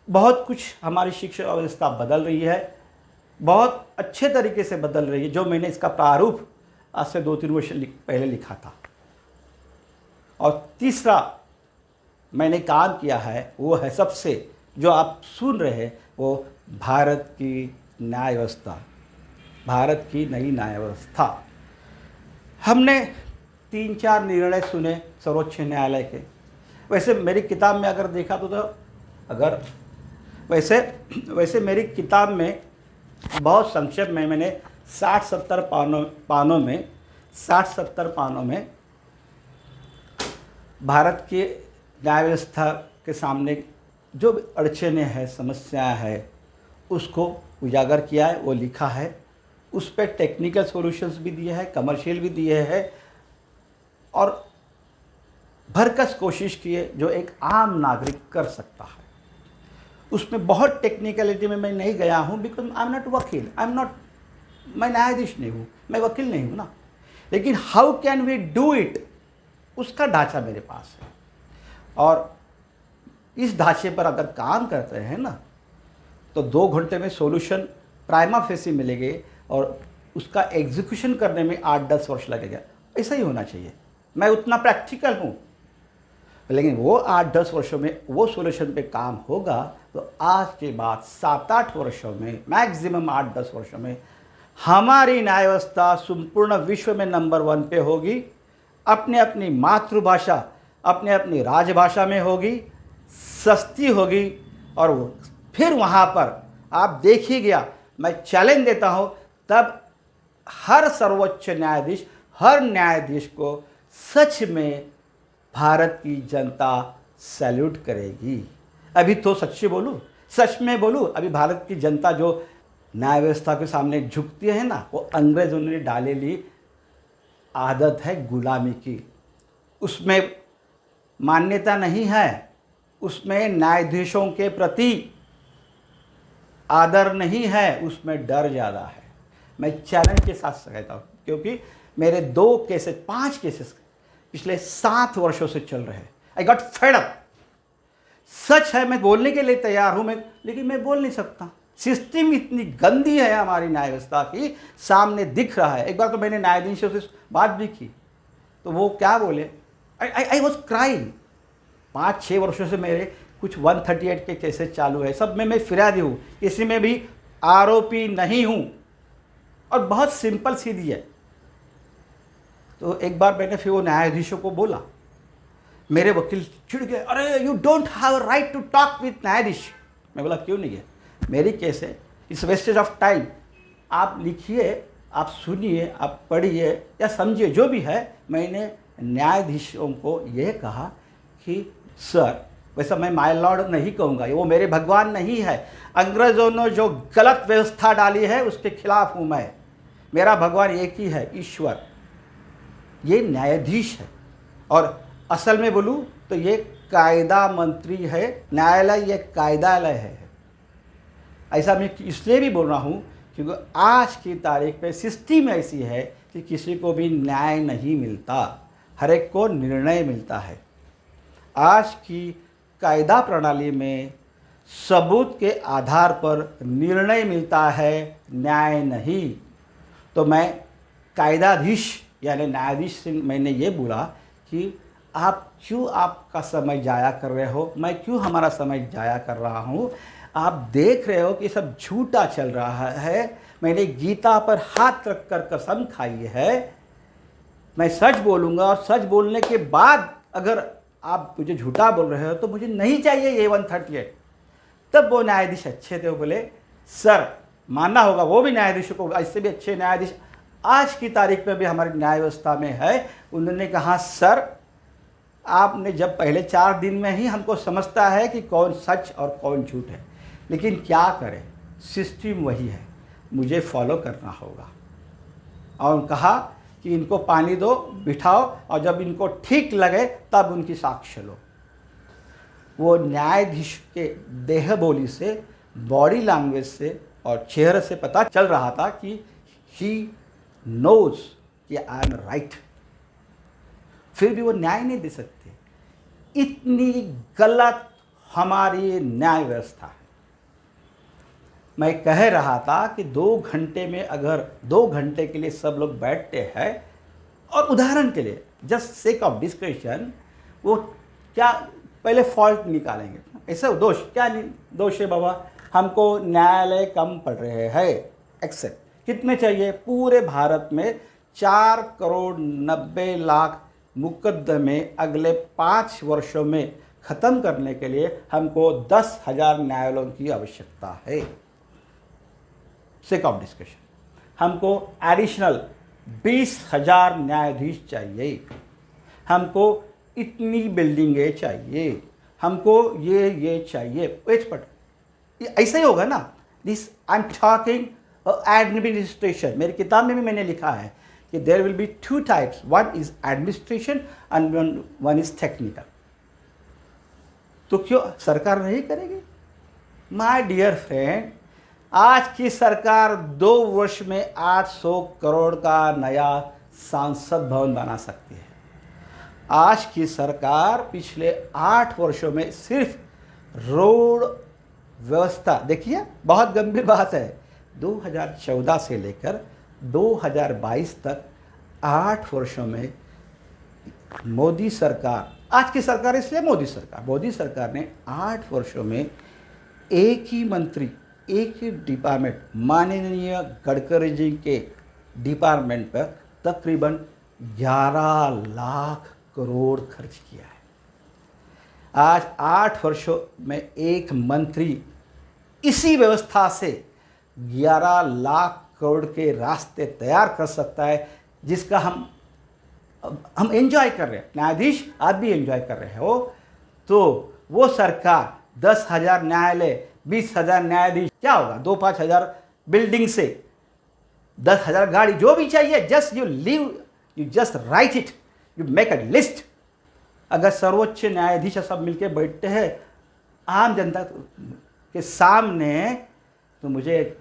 बहुत कुछ हमारी शिक्षा व्यवस्था बदल रही है, बहुत अच्छे तरीके से बदल रही है, जो मैंने इसका प्रारूप आज से 2-3 वर्ष पहले लिखा था। और तीसरा मैंने काम किया है वो है सबसे जो आप सुन रहे हैं, वो भारत की न्याय व्यवस्था, भारत की नई न्याय व्यवस्था। हमने 3-4 निर्णय सुने सर्वोच्च न्यायालय के। वैसे मेरी किताब में अगर देखा तो अगर वैसे मेरी किताब में बहुत संक्षेप में मैंने 60-70 पानों में भारत की न्याय व्यवस्था के सामने जो अड़चनें हैं, समस्याएं हैं, उसको उजागर किया है, वो लिखा है। उस पर टेक्निकल सॉल्यूशंस भी दिए हैं, कमर्शियल भी दिए हैं और भरकस कोशिश की है जो एक आम नागरिक कर सकता है। उसमें बहुत टेक्निकलिटी में मैं नहीं गया हूँ, बिकॉज आई एम नॉट वकील, मैं न्यायाधीश नहीं हूँ, मैं वकील नहीं हूँ ना। लेकिन how can we do it, उसका ढांचा मेरे पास है और इस ढांचे पर अगर काम करते हैं ना तो 2 घंटे में सॉल्यूशन प्राइमा फेसी मिलेंगे और उसका एग्जीक्यूशन करने में 8-10 वर्ष लगेगा। ऐसा ही होना चाहिए। मैं उतना प्रैक्टिकल हूँ, लेकिन वो 8-10 वर्षों में वो सॉल्यूशन पे काम होगा तो आज के बाद 7-8 वर्षों में, मैक्सिमम 8-10 वर्षों में हमारी न्याय व्यवस्था संपूर्ण विश्व में नंबर 1 पे होगी। अपने अपनी मातृभाषा, अपने अपनी राजभाषा में होगी, सस्ती होगी और वो फिर वहाँ पर आप देखिएगा, मैं चैलेंज देता हूँ, तब हर सर्वोच्च न्यायाधीश, हर न्यायाधीश को सच में भारत की जनता सैल्यूट करेगी। अभी तो सच में बोलूँ, अभी भारत की जनता जो न्याय व्यवस्था के सामने झुकती है ना, वो अंग्रेजों ने डालेली आदत है गुलामी की। उसमें मान्यता नहीं है, उसमें न्यायाधीशों के प्रति आदर नहीं है, उसमें डर ज़्यादा है। मैं चैलेंज के साथ कहता हूँ, क्योंकि मेरे 2 केसेस 5 केसेस पिछले 7 वर्षों से चल रहे हैं। I got fed up. सच है, मैं बोलने के लिए तैयार हूँ, लेकिन मैं बोल नहीं सकता। सिस्टम इतनी गंदी है हमारी न्याय व्यवस्था की, सामने दिख रहा है। एक बार तो मैंने न्यायाधीशों से बात भी की, तो वो क्या बोले, आई वॉज क्राइंग। 5-6 वर्षों से मेरे कुछ 138 के केसेस चालू है, सब में मैं फिर्यादी हूँ, किसी में भी आरोपी नहीं हूँ, और बहुत सिंपल सीधी है। तो एक बार मैंने फिर वो न्यायाधीशों को बोला, मेरे वकील चिढ़ गए, अरे you don't have right to talk with न्यायाधीश। मैं बोला क्यों नहीं है, मेरी केस है, इट्स वेस्टेज ऑफ टाइम। आप लिखिए, आप सुनिए, आप पढ़िए या समझिए, जो भी है। मैंने न्यायाधीशों को यह कहा कि सर, वैसा मैं माय लॉर्ड नहीं कहूँगा, वो मेरे भगवान नहीं है। अंग्रेज़ों ने जो गलत व्यवस्था डाली है उसके खिलाफ हूँ मैं। मेरा भगवान एक ही है, ईश्वर। ये न्यायाधीश है, और असल में बोलूँ तो ये कायदा मंत्री है, न्यायालय ये कायदालय है। ऐसा मैं इसलिए भी बोल रहा हूँ क्योंकि आज की तारीख में सिस्टम ऐसी है कि किसी को भी न्याय नहीं मिलता, हर एक को निर्णय मिलता है। आज की कायदा प्रणाली में सबूत के आधार पर निर्णय मिलता है, न्याय नहीं। तो मैं कायदाधीश यानी न्यायाधीश से मैंने ये बोला कि आप क्यों आपका समय जाया कर रहे हो, मैं क्यों हमारा समय जाया कर रहा हूँ। आप देख रहे हो कि सब झूठा चल रहा है। मैंने गीता पर हाथ रख कर कसम खाई है, मैं सच बोलूँगा, और सच बोलने के बाद अगर आप मुझे झूठा बोल रहे हो तो मुझे नहीं चाहिए ये 138। तब वो न्यायाधीश अच्छे थे, वो बोले सर, मानना होगा, वो भी न्यायाधीशों को, इससे भी अच्छे न्यायाधीश आज की तारीख में भी हमारी न्याय व्यवस्था में है। उन्होंने कहा सर, आपने जब पहले 4 दिन में ही हमको समझता है कि कौन सच और कौन झूठ है, लेकिन क्या करें, सिस्टम वही है, मुझे फॉलो करना होगा। और कहा कि इनको पानी दो, बिठाओ, और जब इनको ठीक लगे तब उनकी साक्ष्य लो। वो न्यायाधीश के देह बोली से, बॉडी लैंग्वेज से और चेहरे से पता चल रहा था कि ही नोज कि आई एम राइट। फिर भी वो न्याय नहीं दे सकते। इतनी गलत हमारी न्याय व्यवस्था है। मैं कह रहा था कि 2 घंटे में अगर 2 घंटे के लिए सब लोग बैठते हैं, और उदाहरण के लिए जस्ट सेक ऑफ डिस्कशन, वो क्या पहले फॉल्ट निकालेंगे, ऐसा दोष क्या दोष है बाबा, हमको न्यायालय कम पड़ रहे हैं, एक्सेप्ट कितने चाहिए, पूरे भारत में 4,90,00,000 मुकदमे अगले 5 वर्षों में ख़त्म करने के लिए हमको 10,000 न्यायालयों की आवश्यकता है। सेक ऑफ डिस्कशन, हमको एडिशनल 20,000 न्यायाधीश चाहिए, हमको इतनी बिल्डिंगें चाहिए, हमको ये चाहिए। एक्सपर्ट ऐसा ही होगा ना। This I am talking administration. मेरी किताब में भी मैंने लिखा है कि there will be 2 types, one is administration and one is technical. तो क्यों सरकार नहीं करेगी? माय डियर फ्रेंड, आज की सरकार 2 वर्ष में 800 करोड़ का नया संसद भवन बना सकती है। आज की सरकार पिछले 8 वर्षों में सिर्फ रोड व्यवस्था, देखिए बहुत गंभीर बात है, 2014 से लेकर 2022 तक 8 वर्षों में मोदी सरकार, आज की सरकार इसलिए मोदी सरकार ने 8 वर्षों में एक ही मंत्री, एक ही डिपार्टमेंट, माननीय गडकरी जी के डिपार्टमेंट पर तकरीबन 11 लाख करोड़ खर्च किया है। आज 8 वर्षों में एक मंत्री इसी व्यवस्था से 11 लाख करोड़ के रास्ते तैयार कर सकता है, जिसका हम एंजॉय कर रहे हैं। न्यायाधीश आप भी एंजॉय कर रहे हो। तो वो सरकार 10,000 न्यायालय, 20,000 न्यायाधीश, क्या होगा 2-5 हज़ार बिल्डिंग से 10,000 गाड़ी, जो भी चाहिए, just you leave, you just right it, you make a list. अगर सर्वोच्च न्यायाधीश सब मिलके बैठते हैं आम जनता के सामने, तो मुझे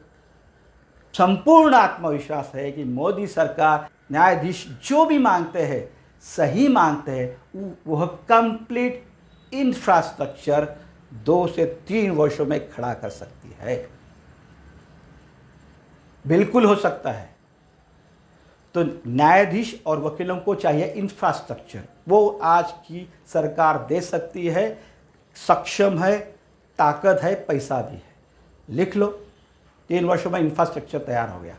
संपूर्ण आत्मविश्वास है कि मोदी सरकार न्यायाधीश जो भी मांगते हैं, सही मांगते हैं, वह कंप्लीट इंफ्रास्ट्रक्चर 2 से 3 वर्षों में खड़ा कर सकती है। बिल्कुल हो सकता है। तो न्यायाधीश और वकीलों को चाहिए इंफ्रास्ट्रक्चर, वो आज की सरकार दे सकती है, सक्षम है, ताकत है, पैसा भी है। लिख लो, 3 वर्षों में इंफ्रास्ट्रक्चर तैयार हो गया।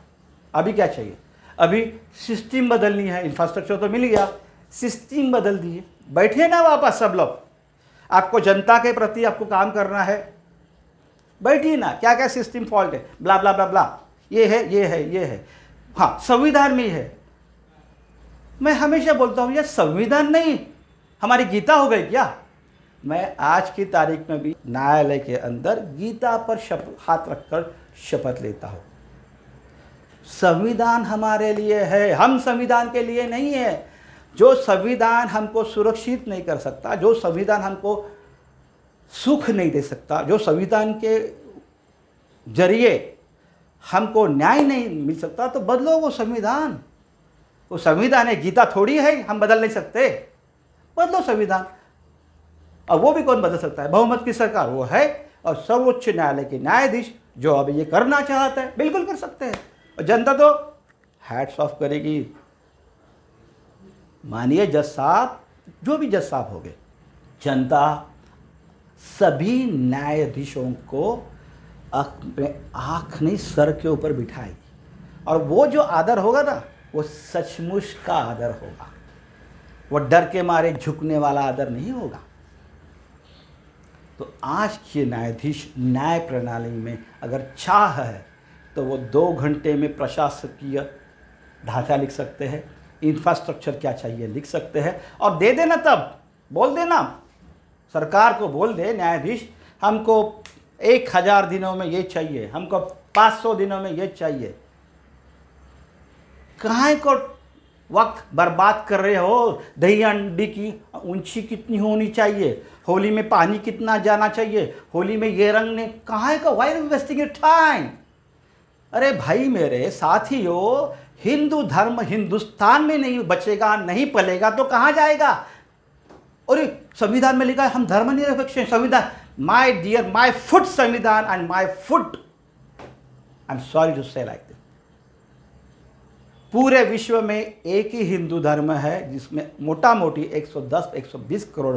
अभी क्या चाहिए? अभी सिस्टम बदलनी है। इंफ्रास्ट्रक्चर तो मिल गया, सिस्टम बदल दिए। बैठिए ना वापस सब लोग, आपको जनता के प्रति आपको काम करना है, बैठिए ना। क्या क्या सिस्टम फॉल्ट है, ब्ला ब्ला ब्ला ब्ला, ये है ये है ये है। हाँ, संविधान में है। मैं हमेशा बोलता हूँ, ये संविधान नहीं हमारी गीता हो गई क्या? मैं आज की तारीख में भी न्यायालय के अंदर गीता पर हाथ रखकर शपथ लेता हूँ। संविधान हमारे लिए है, हम संविधान के लिए नहीं है। जो संविधान हमको सुरक्षित नहीं कर सकता, जो संविधान हमको सुख नहीं दे सकता, जो संविधान के जरिए हमको न्याय नहीं मिल सकता, तो बदलो वो संविधान। वो संविधान है, गीता थोड़ी है, हम बदल नहीं सकते। बदलो संविधान। और वो भी कौन बदल सकता है? बहुमत की सरकार वो है, और सर्वोच्च न्यायालय के न्यायाधीश जो अभी ये करना चाहते हैं, बिल्कुल कर सकते हैं। और जनता तो हैट्स ऑफ करेगी। मानिए जज साहब, जो भी जज साहब हो गए, जनता सभी न्यायाधीशों को अपने आँख नहीं सर के ऊपर बिठाएगी। और वो जो आदर होगा ना, वो सचमुच का आदर होगा। वो डर के मारे झुकने वाला आदर नहीं होगा। तो आज के न्यायाधीश न्याय प्रणाली में अगर चाह है तो वो 2 घंटे में प्रशासकीय ढांचा लिख सकते हैं, इंफ्रास्ट्रक्चर क्या चाहिए लिख सकते हैं, और दे देना। तब बोल देना, सरकार को बोल दे न्यायाधीश, हमको 1000 दिनों में ये चाहिए, हमको 500 दिनों में ये चाहिए। कहाँ को वक्त बर्बाद कर रहे हो? दही अंडी की ऊंची कितनी होनी चाहिए, होली में पानी कितना जाना चाहिए, होली में ये रंग ने कहाँ का, why are you wasting your time? अरे भाई मेरे साथियों, हिंदू धर्म हिंदुस्तान में नहीं बचेगा, नहीं पलेगा तो कहाँ जाएगा? और संविधान में लिखा है हम धर्मनिरपेक्ष हैं। संविधान, माय डियर, माय फुट संविधान and my foot, I am sorry to say like this. पूरे विश्व में एक ही हिंदू धर्म है जिसमें मोटा मोटी 110-120 करोड़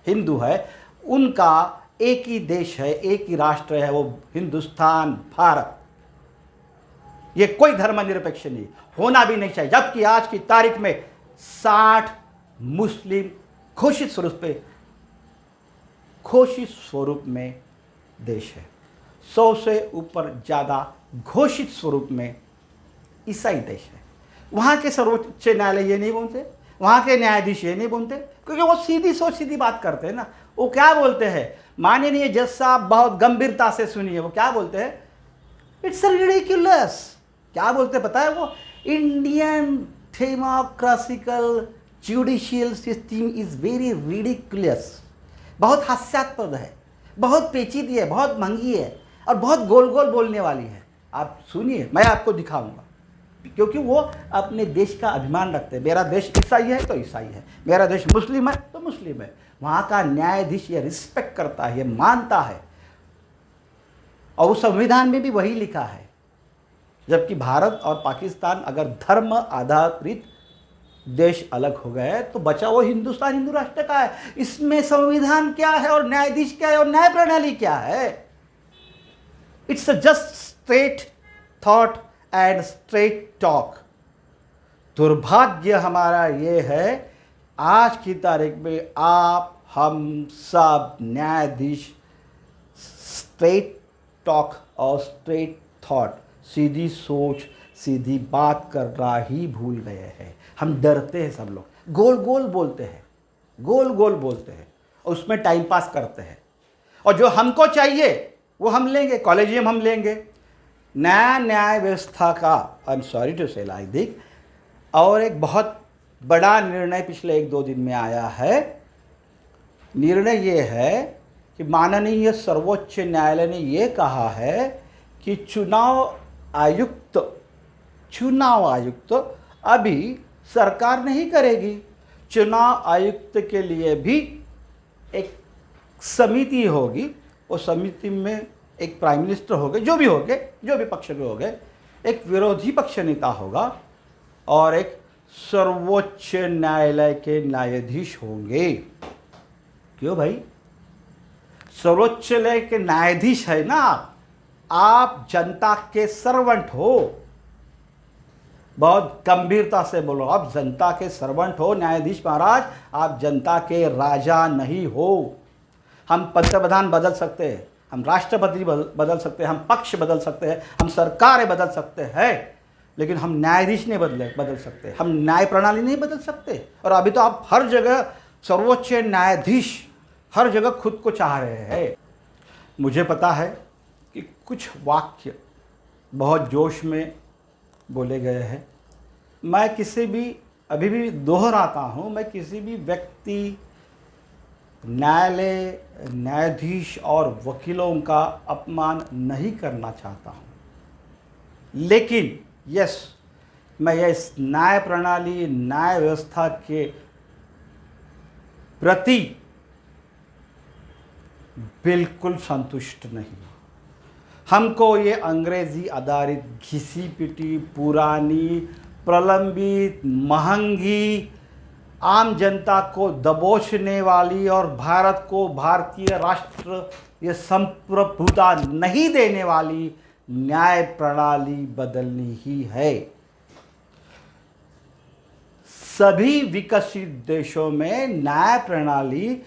हिंदू है। उनका एक ही देश है, एक ही राष्ट्र है, वो हिंदुस्तान, भारत। ये कोई धर्मनिरपेक्ष नहीं, होना भी नहीं चाहिए। जबकि आज की तारीख में 60 मुस्लिम घोषित स्वरूप में देश है। 100 से ऊपर ज़्यादा घोषित स्वरूप में ईसाई देश है। वहाँ के सर्वोच्च न्यायालय ये नहीं बोलते, वहाँ के न्यायाधीश ये नहीं बोलते, क्योंकि वो सीधी सोच सीधी बात करते हैं ना। वो क्या बोलते हैं, माननीय जज साहब बहुत गंभीरता से सुनिए, वो क्या बोलते हैं, इट्स रिडिकुलस। क्या बोलते पता है वो, Indian democratical judicial system is very ridiculous. बहुत हास्यास्पद है, बहुत पेचीदी है, बहुत महंगी है, और बहुत गोल गोल बोलने वाली है। आप सुनिए, मैं आपको दिखाऊंगा, क्योंकि वो अपने देश का अभिमान रखते हैं। मेरा देश ईसाई है तो ईसाई है, मेरा देश मुस्लिम है तो मुस्लिम है। वहाँ का न्यायाधीश ये रिस्पेक्ट करता है, ये मानता है, और उस संविधान में भी वही लिखा है। जबकि भारत और पाकिस्तान अगर धर्म आधारित देश अलग हो गए तो बचा वो हिंदुस्तान हिंदू राष्ट्र का है। इसमें संविधान क्या है और न्यायाधीश क्या है और न्याय प्रणाली क्या है? It's just straight thought and straight talk. दुर्भाग्य हमारा ये है, आज की तारीख में आप हम सब न्यायाधीश स्ट्रेट टॉक और स्ट्रेट थॉट, सीधी सोच सीधी बात करना ही भूल गए हैं। हम डरते हैं, सब लोग गोल गोल बोलते हैं, गोल गोल बोलते हैं, और उसमें टाइम पास करते हैं। और जो हमको चाहिए वो हम लेंगे, कॉलेजियम हम लेंगे, न्याय व्यवस्था का, आई am sorry to say like this. और एक बहुत बड़ा निर्णय पिछले 1-2 दिन में आया है। निर्णय ये है कि माननीय सर्वोच्च न्यायालय ने ये कहा है कि चुनाव आयुक्त अभी सरकार नहीं करेगी। चुनाव आयुक्त के लिए भी एक समिति होगी। वो समिति में एक प्राइम मिनिस्टर होंगे, जो भी पक्ष के होंगे, एक विरोधी पक्ष नेता होगा और एक सर्वोच्च न्यायालय के न्यायाधीश होंगे। क्यों भाई? सर्वोच्च न्यायालय के न्यायाधीश है ना आप जनता के सर्वेंट हो। बहुत गंभीरता से बोलो, आप जनता के सर्वेंट हो न्यायाधीश महाराज, आप जनता के राजा नहीं हो। हम पंतप्रधान बदल सकते हैं, हम राष्ट्रपति बदल सकते हैं, हम पक्ष बदल सकते हैं, हम सरकारें बदल सकते हैं, लेकिन हम न्यायाधीश नहीं बदल सकते, हम न्याय प्रणाली नहीं बदल सकते। और अभी तो आप हर जगह सर्वोच्च न्यायाधीश हर जगह खुद को चाह रहे हैं। मुझे पता है कि कुछ वाक्य बहुत जोश में बोले गए हैं। मैं अभी भी दोहराता हूँ, मैं किसी भी व्यक्ति, न्यायालय, न्यायाधीश और वकीलों का अपमान नहीं करना चाहता हूँ, लेकिन यस, मैं इस न्याय प्रणाली, न्याय व्यवस्था के प्रति बिल्कुल संतुष्ट नहीं हूँ। हमको ये अंग्रेजी आधारित घिसी पिटी, पुरानी, प्रलंबित, महंगी, आम जनता को दबोचने वाली और भारत को भारतीय राष्ट्र ये संप्रभुता नहीं देने वाली न्याय प्रणाली बदलनी ही है। सभी विकसित देशों में न्याय प्रणाली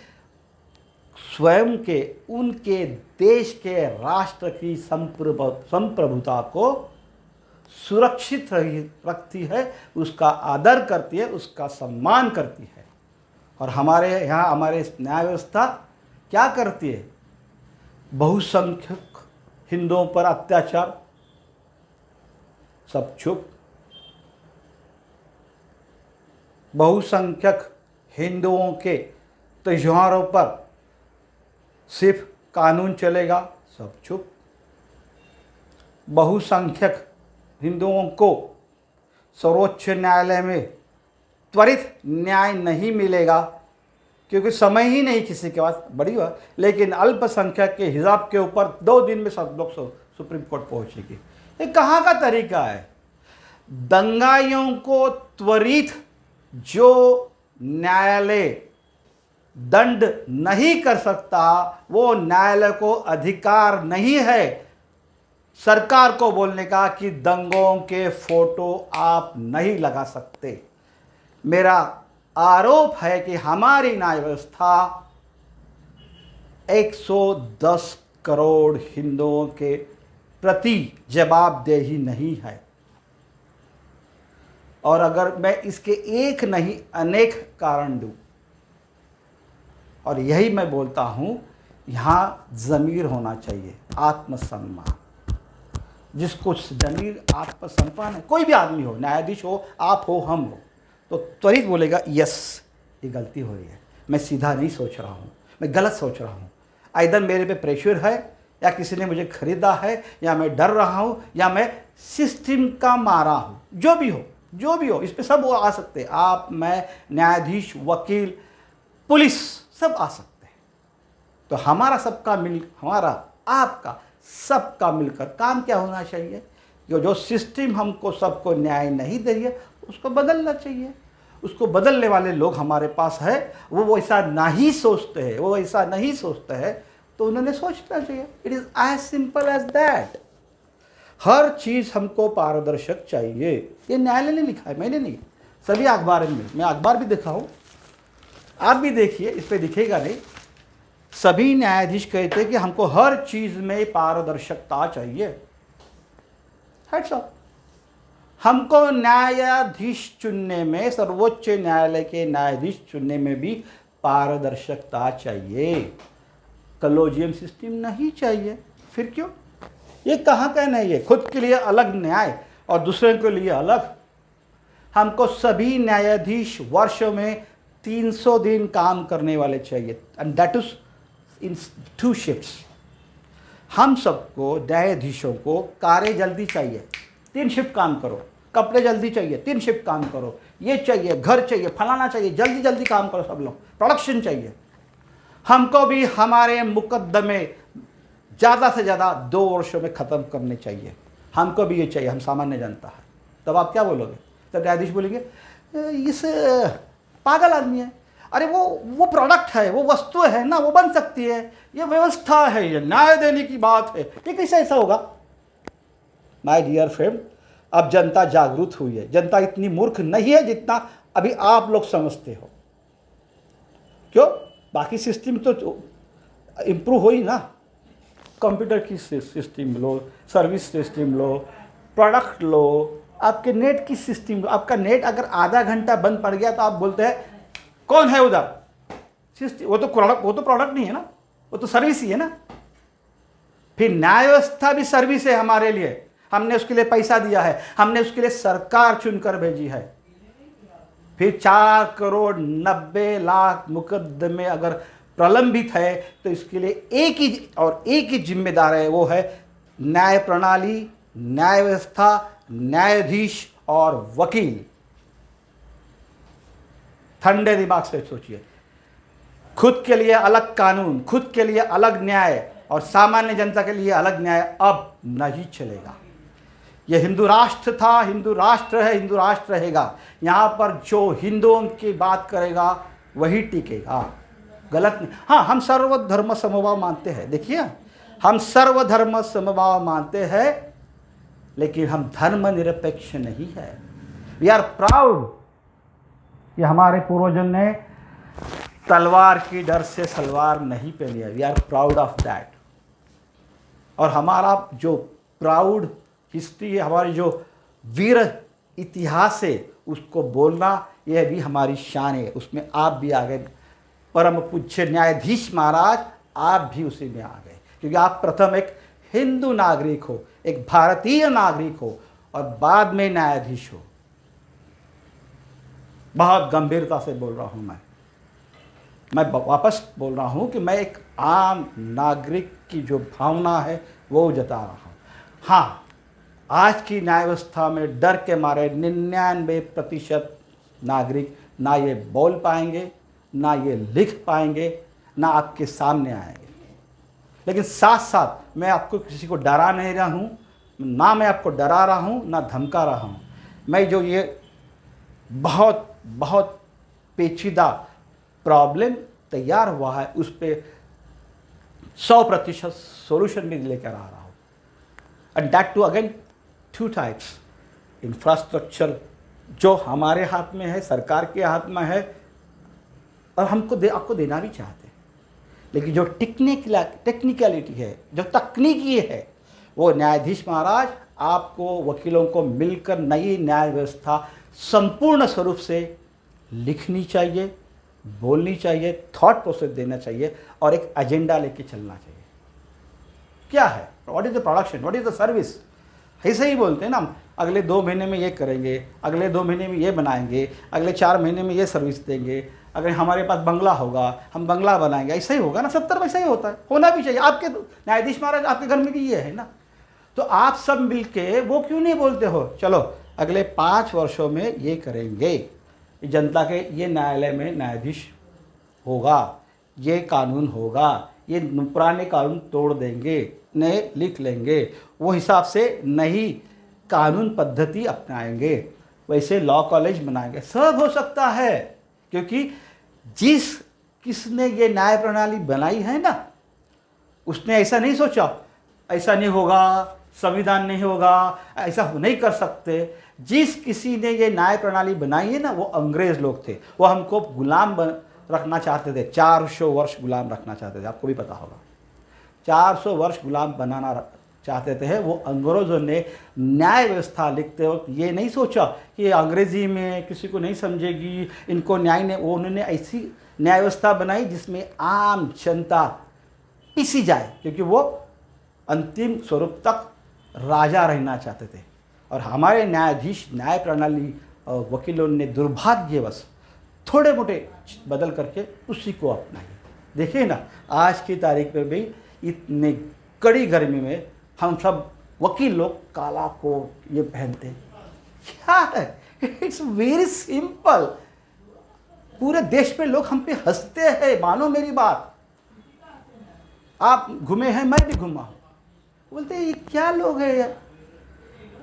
स्वयं के, उनके देश के राष्ट्र की संप्रभुता को सुरक्षित रखती है, उसका आदर करती है, उसका सम्मान करती है। और हमारे यहाँ हमारे न्याय व्यवस्था क्या करती है? बहुसंख्यक हिंदुओं पर अत्याचार, सब चुप। बहुसंख्यक हिंदुओं के त्योहारों पर सिर्फ कानून चलेगा, सब चुप। बहुसंख्यक हिंदुओं को सर्वोच्च न्यायालय में त्वरित न्याय नहीं मिलेगा क्योंकि समय ही नहीं किसी के पास, बड़ी बात। लेकिन अल्पसंख्यक के हिसाब के ऊपर 2 दिन में सब लोग सुप्रीम कोर्ट पहुंचेगी। ये कहाँ का तरीका है? दंगाइयों को त्वरित जो न्यायालय दंड नहीं कर सकता, वो न्यायालय को अधिकार नहीं है सरकार को बोलने का कि दंगों के फोटो आप नहीं लगा सकते। मेरा आरोप है कि हमारी न्याय व्यवस्था 110 करोड़ हिंदुओं के प्रति जवाबदेही नहीं है। और अगर मैं इसके एक नहीं अनेक कारण दूं, और यही मैं बोलता हूं, यहाँ ज़मीर होना चाहिए, आत्मसम्मान। जिसको ज़मीर, आत्मसम्मान है, कोई भी आदमी हो, न्यायाधीश हो, आप हो, हम हो, तो त्वरित बोलेगा यस ये गलती हो रही है, मैं सीधा नहीं सोच रहा हूँ, मैं गलत सोच रहा हूँ। आइदर मेरे पे प्रेशर है, या किसी ने मुझे खरीदा है, या मैं डर रहा हूँ, या मैं सिस्टम का मारा हूँ। जो भी हो, इस पे सब वो आ सकते हैं। आप, मैं, न्यायाधीश, वकील, पुलिस, सब आ सकते हैं। तो हमारा आपका सबका मिलकर काम क्या होना चाहिए? जो सिस्टम हमको सबको न्याय नहीं दे रही है, उसको बदलना चाहिए। उसको बदलने वाले लोग हमारे पास है, वो ऐसा नहीं सोचते हैं, तो उन्होंने सोचना चाहिए। It is as simple as that. हर चीज़ हमको पारदर्शक चाहिए। ये न्यायालय ने लिखा है, मैंने नहीं। सभी अखबार में, मैं अखबार भी देखा हूँ, आप भी देखिए, इस पर दिखेगा नहीं। सभी न्यायाधीश कहते हैं कि हमको हर चीज़ में पारदर्शकता चाहिए। Heads up. हमको न्यायाधीश चुनने में, सर्वोच्च न्यायालय के न्यायाधीश चुनने में भी पारदर्शकता चाहिए। कॉलेजियम सिस्टम नहीं चाहिए। फिर क्यों? ये कहाँ का नहीं है? खुद के लिए अलग न्याय और दूसरे के लिए अलग। हमको सभी न्यायाधीश वर्षों में 300 दिन काम करने वाले चाहिए, and that is in 2 shifts. हम सबको न्यायाधीशों को कारें जल्दी चाहिए, 3 शिफ्ट काम करो, कपड़े जल्दी चाहिए, 3 शिफ्ट काम करो, ये चाहिए, घर चाहिए, फलाना चाहिए, जल्दी जल्दी काम करो, सब लोग प्रोडक्शन चाहिए। हमको भी हमारे मुकदमे ज़्यादा से ज़्यादा 2 वर्षों में ख़त्म करने चाहिए, हमको भी ये चाहिए, हम सामान्य जनता है। तब आप क्या बोलोगे? तब न्यायाधीश बोलेंगे इस पागल आदमी है, अरे वो प्रोडक्ट है, वो वस्तु है ना, वो बन सकती है, ये व्यवस्था है, ये न्याय देने की बात है, ये कैसे ऐसा होगा? माय डियर फ्रेंड, अब जनता जागरूक हुई है, जनता इतनी मूर्ख नहीं है जितना अभी आप लोग समझते हो। क्यों? बाकी सिस्टम तो इम्प्रूव हो ही ना, कंप्यूटर की सिस्टम लो, सर्विस सिस्टम लो, प्रोडक्ट लो, आपके नेट की सिस्टम लो। आपका नेट अगर आधा घंटा बंद पड़ गया तो आप बोलते हैं कौन है उधर? सिस्टम, वो तो प्रोडक्ट नहीं है ना, वो तो सर्विस ही है ना। फिर न्याय व्यवस्था भी सर्विस है हमारे लिए, हमने उसके लिए पैसा दिया है, हमने उसके लिए सरकार चुनकर भेजी है। फिर 4,90,00,000 मुकदमे अगर प्रलंबित है तो इसके लिए एक ही जिम्मेदार है, वो है न्याय प्रणाली, न्याय व्यवस्था, न्यायाधीश और वकील। ठंडे दिमाग से सोचिए, खुद के लिए अलग कानून, खुद के लिए अलग न्याय और सामान्य जनता के लिए अलग न्याय अब नहीं चलेगा। यह हिंदू राष्ट्र था, हिंदू राष्ट्र है, हिंदू राष्ट्र रहेगा। यहाँ पर जो हिंदुओं की बात करेगा वही टिकेगा, गलत नहीं। हाँ, हम सर्वधर्म समभाव मानते हैं, देखिए हम सर्वधर्म समभाव मानते हैं, लेकिन हम धर्मनिरपेक्ष नहीं है। वी आर प्राउड कि हमारे पूर्वजों ने तलवार की डर से सलवार नहीं पहनी है। We are proud of that. और हमारा जो प्राउड हिस्ट्री है, हमारी जो वीर इतिहास है, उसको बोलना यह भी हमारी शान है। उसमें आप भी आ गए, परम पूज्य न्यायाधीश महाराज, आप भी उसी में आ गए, क्योंकि आप प्रथम एक हिंदू नागरिक हो, एक भारतीय नागरिक हो और बाद में न्यायाधीश हो। बहुत गंभीरता से बोल रहा हूं मैं वापस बोल रहा हूं कि मैं एक आम नागरिक की जो भावना है वो जता रहा हूं। हाँ, आज की न्याय व्यवस्था में डर के मारे 99% नागरिक ना ये बोल पाएंगे, ना ये लिख पाएंगे, ना आपके सामने आएंगे। लेकिन साथ साथ मैं आपको किसी को डरा नहीं रहा हूँ, ना मैं आपको डरा रहा हूँ, ना धमका रहा हूँ। मैं जो ये बहुत बहुत पेचीदा प्रॉब्लम तैयार हुआ है, उस पर 100% सोल्यूशन भी लेकर आ रहा हूँ। And that too again 2 types, infrastructure जो हमारे हाथ में है, सरकार के हाथ में है, और आपको देना भी चाहते हैं। लेकिन जो टेक्निकलिटी है, जो तकनीकी है, वो न्यायाधीश महाराज आपको, वकीलों को मिलकर नई न्याय व्यवस्था संपूर्ण स्वरूप से लिखनी चाहिए, बोलनी चाहिए, थॉट प्रोसेस देना चाहिए और एक एजेंडा लेके चलना चाहिए। क्या है, what is the production, what is the service? ऐसे ही बोलते हैं ना हम, अगले 2 महीने में ये करेंगे, अगले 2 महीने में ये बनाएंगे, अगले 4 महीने में ये सर्विस देंगे, अगर हमारे पास बंगला होगा हम बंगला बनाएंगे। ऐसा ही होगा ना, 70 में ऐसा ही होता है, होना भी चाहिए। आपके न्यायाधीश महाराज आपके घर में भी ये है ना, तो आप सब मिलके वो क्यों नहीं बोलते हो, चलो अगले 5 वर्षों में ये करेंगे, जनता के ये न्यायालय में न्यायाधीश होगा, ये कानून होगा, ये पुराने कानून तोड़ देंगे, नए लिख लेंगे, वो हिसाब से नई कानून पद्धति अपनाएंगे, वैसे लॉ कॉलेज बनाएंगे। सब हो सकता है, क्योंकि किसने ये न्याय प्रणाली बनाई है ना, उसने ऐसा नहीं सोचा ऐसा नहीं होगा, संविधान नहीं होगा, ऐसा नहीं कर सकते। किसी ने ये न्याय प्रणाली बनाई है ना, वो अंग्रेज लोग थे, वो हमको गुलाम रखना चाहते थे, 400 वर्ष गुलाम रखना चाहते थे, आपको भी पता होगा। 400 वर्ष गुलाम बनाना चाहते थे वो अंग्रेजों ने। न्याय व्यवस्था लिखते वक्त ये नहीं सोचा कि अंग्रेजी में किसी को नहीं समझेगी, इनको न्याय ने, वो उन्होंने ऐसी न्याय व्यवस्था बनाई जिसमें आम जनता पिसी जाए, क्योंकि वो अंतिम स्वरूप तक राजा रहना चाहते थे। और हमारे न्यायाधीश, न्याय प्रणाली और वकीलों ने दुर्भाग्यवश थोड़े मोटे बदल करके उसी को अपनाई। देखिए ना, आज की तारीख में भी इतने कड़ी गर्मी में हम सब वकील लोग काला कोट ये पहनते हैं। क्या है? It's very simple. पूरे देश में लोग हम पे हंसते हैं, मानो मेरी बात। आप घूमे हैं, मैं भी घूमा हूं। बोलते हैं ये क्या लोग हैं यार,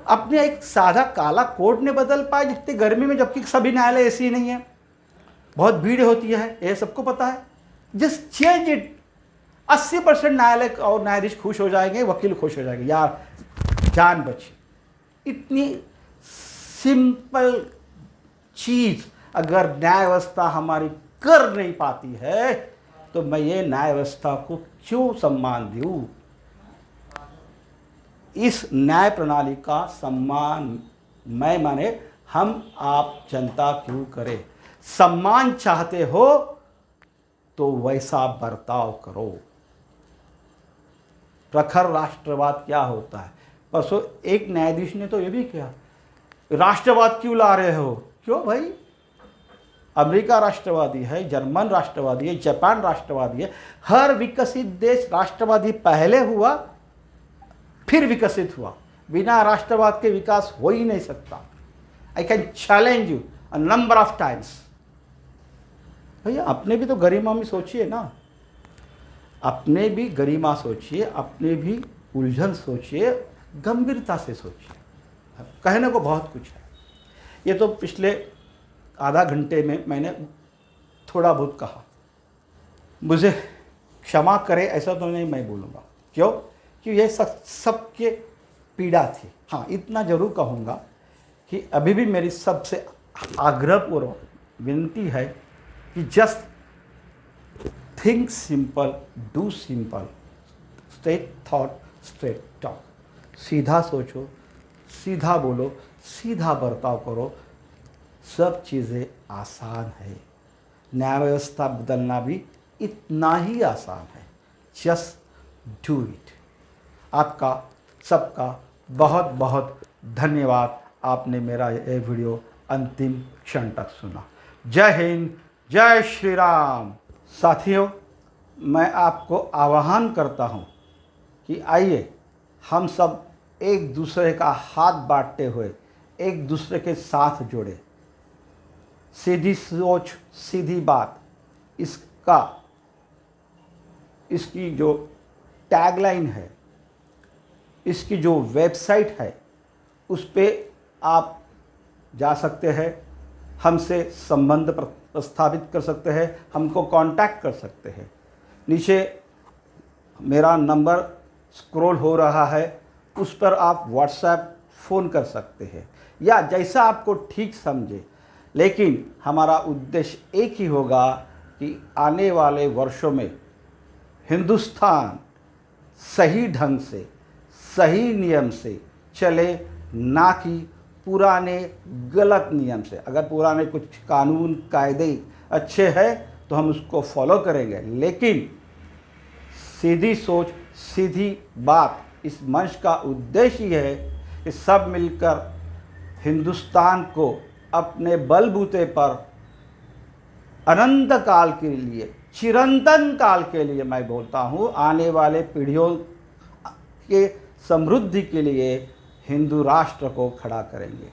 अपने एक सादा काला कोट ने बदल पाए जितनी गर्मी में, जबकि सभी न्यायालय ऐसी नहीं है, बहुत भीड़ होती है, ये सबको पता है। Just change it. 80% न्यायालय और न्यायाधीश खुश हो जाएंगे, वकील खुश हो जाएंगे, यार जान बची। इतनी सिंपल चीज अगर न्याय व्यवस्था हमारी कर नहीं पाती है तो मैं ये न्याय व्यवस्था को क्यों सम्मान दूं? इस न्याय प्रणाली का सम्मान मैं माने हम आप जनता क्यों करें? सम्मान चाहते हो तो वैसा बर्ताव करो। प्रखर राष्ट्रवाद क्या होता है? परसों एक न्यायाधीश ने तो ये भी किया, राष्ट्रवाद क्यों ला रहे हो? क्यों भाई? अमेरिका राष्ट्रवादी है, जर्मन राष्ट्रवादी है, जापान राष्ट्रवादी है। हर विकसित देश राष्ट्रवादी पहले हुआ फिर विकसित हुआ। बिना राष्ट्रवाद के विकास हो ही नहीं सकता। I can challenge you a number of times. भैया अपने भी तो गरिमा में सोचिए ना, अपने भी गरिमा सोचिए, अपने भी उलझन सोचिए, गंभीरता से सोचिए। कहने को बहुत कुछ है। ये तो पिछले आधा घंटे में मैंने थोड़ा बहुत कहा, मुझे क्षमा करें ऐसा तो नहीं मैं बोलूँगा। क्यों? कि ये सबके पीड़ा थी। हाँ, इतना ज़रूर कहूँगा कि अभी भी मेरी सबसे आग्रहपूर्वक विनती है कि just think simple, do simple, straight thought, straight talk. सीधा सोचो, सीधा बोलो, सीधा बर्ताव करो, सब चीज़ें आसान है। न्याय व्यवस्था बदलना भी इतना ही आसान है। Just do it. आपका सबका बहुत बहुत धन्यवाद। आपने मेरा ये वीडियो अंतिम क्षण तक सुना। जय हिंद, जय श्री राम। साथियों, मैं आपको आह्वान करता हूँ कि आइए हम सब एक दूसरे का हाथ बांटते हुए एक दूसरे के साथ जुड़े। सीधी सोच, सीधी बात, इसकी जो टैगलाइन है, इसकी जो वेबसाइट है, उस पे आप जा सकते हैं, हमसे संबंध प्रस्थापित कर सकते हैं, हमको कांटेक्ट कर सकते हैं। नीचे मेरा नंबर स्क्रॉल हो रहा है, उस पर आप व्हाट्सएप फ़ोन कर सकते हैं या जैसा आपको ठीक समझे। लेकिन हमारा उद्देश्य एक ही होगा कि आने वाले वर्षों में हिंदुस्तान सही ढंग से, सही नियम से चले, ना कि पुराने गलत नियम से। अगर पुराने कुछ कानून कायदे अच्छे हैं तो हम उसको फॉलो करेंगे, लेकिन सीधी सोच, सीधी बात, इस मंच का उद्देश्य ये है कि सब मिलकर हिंदुस्तान को अपने बलबूते पर अनंत काल के लिए, चिरंतन काल के लिए, मैं बोलता हूँ, आने वाले पीढ़ियों के समृद्धि के लिए हिंदू राष्ट्र को खड़ा करेंगे।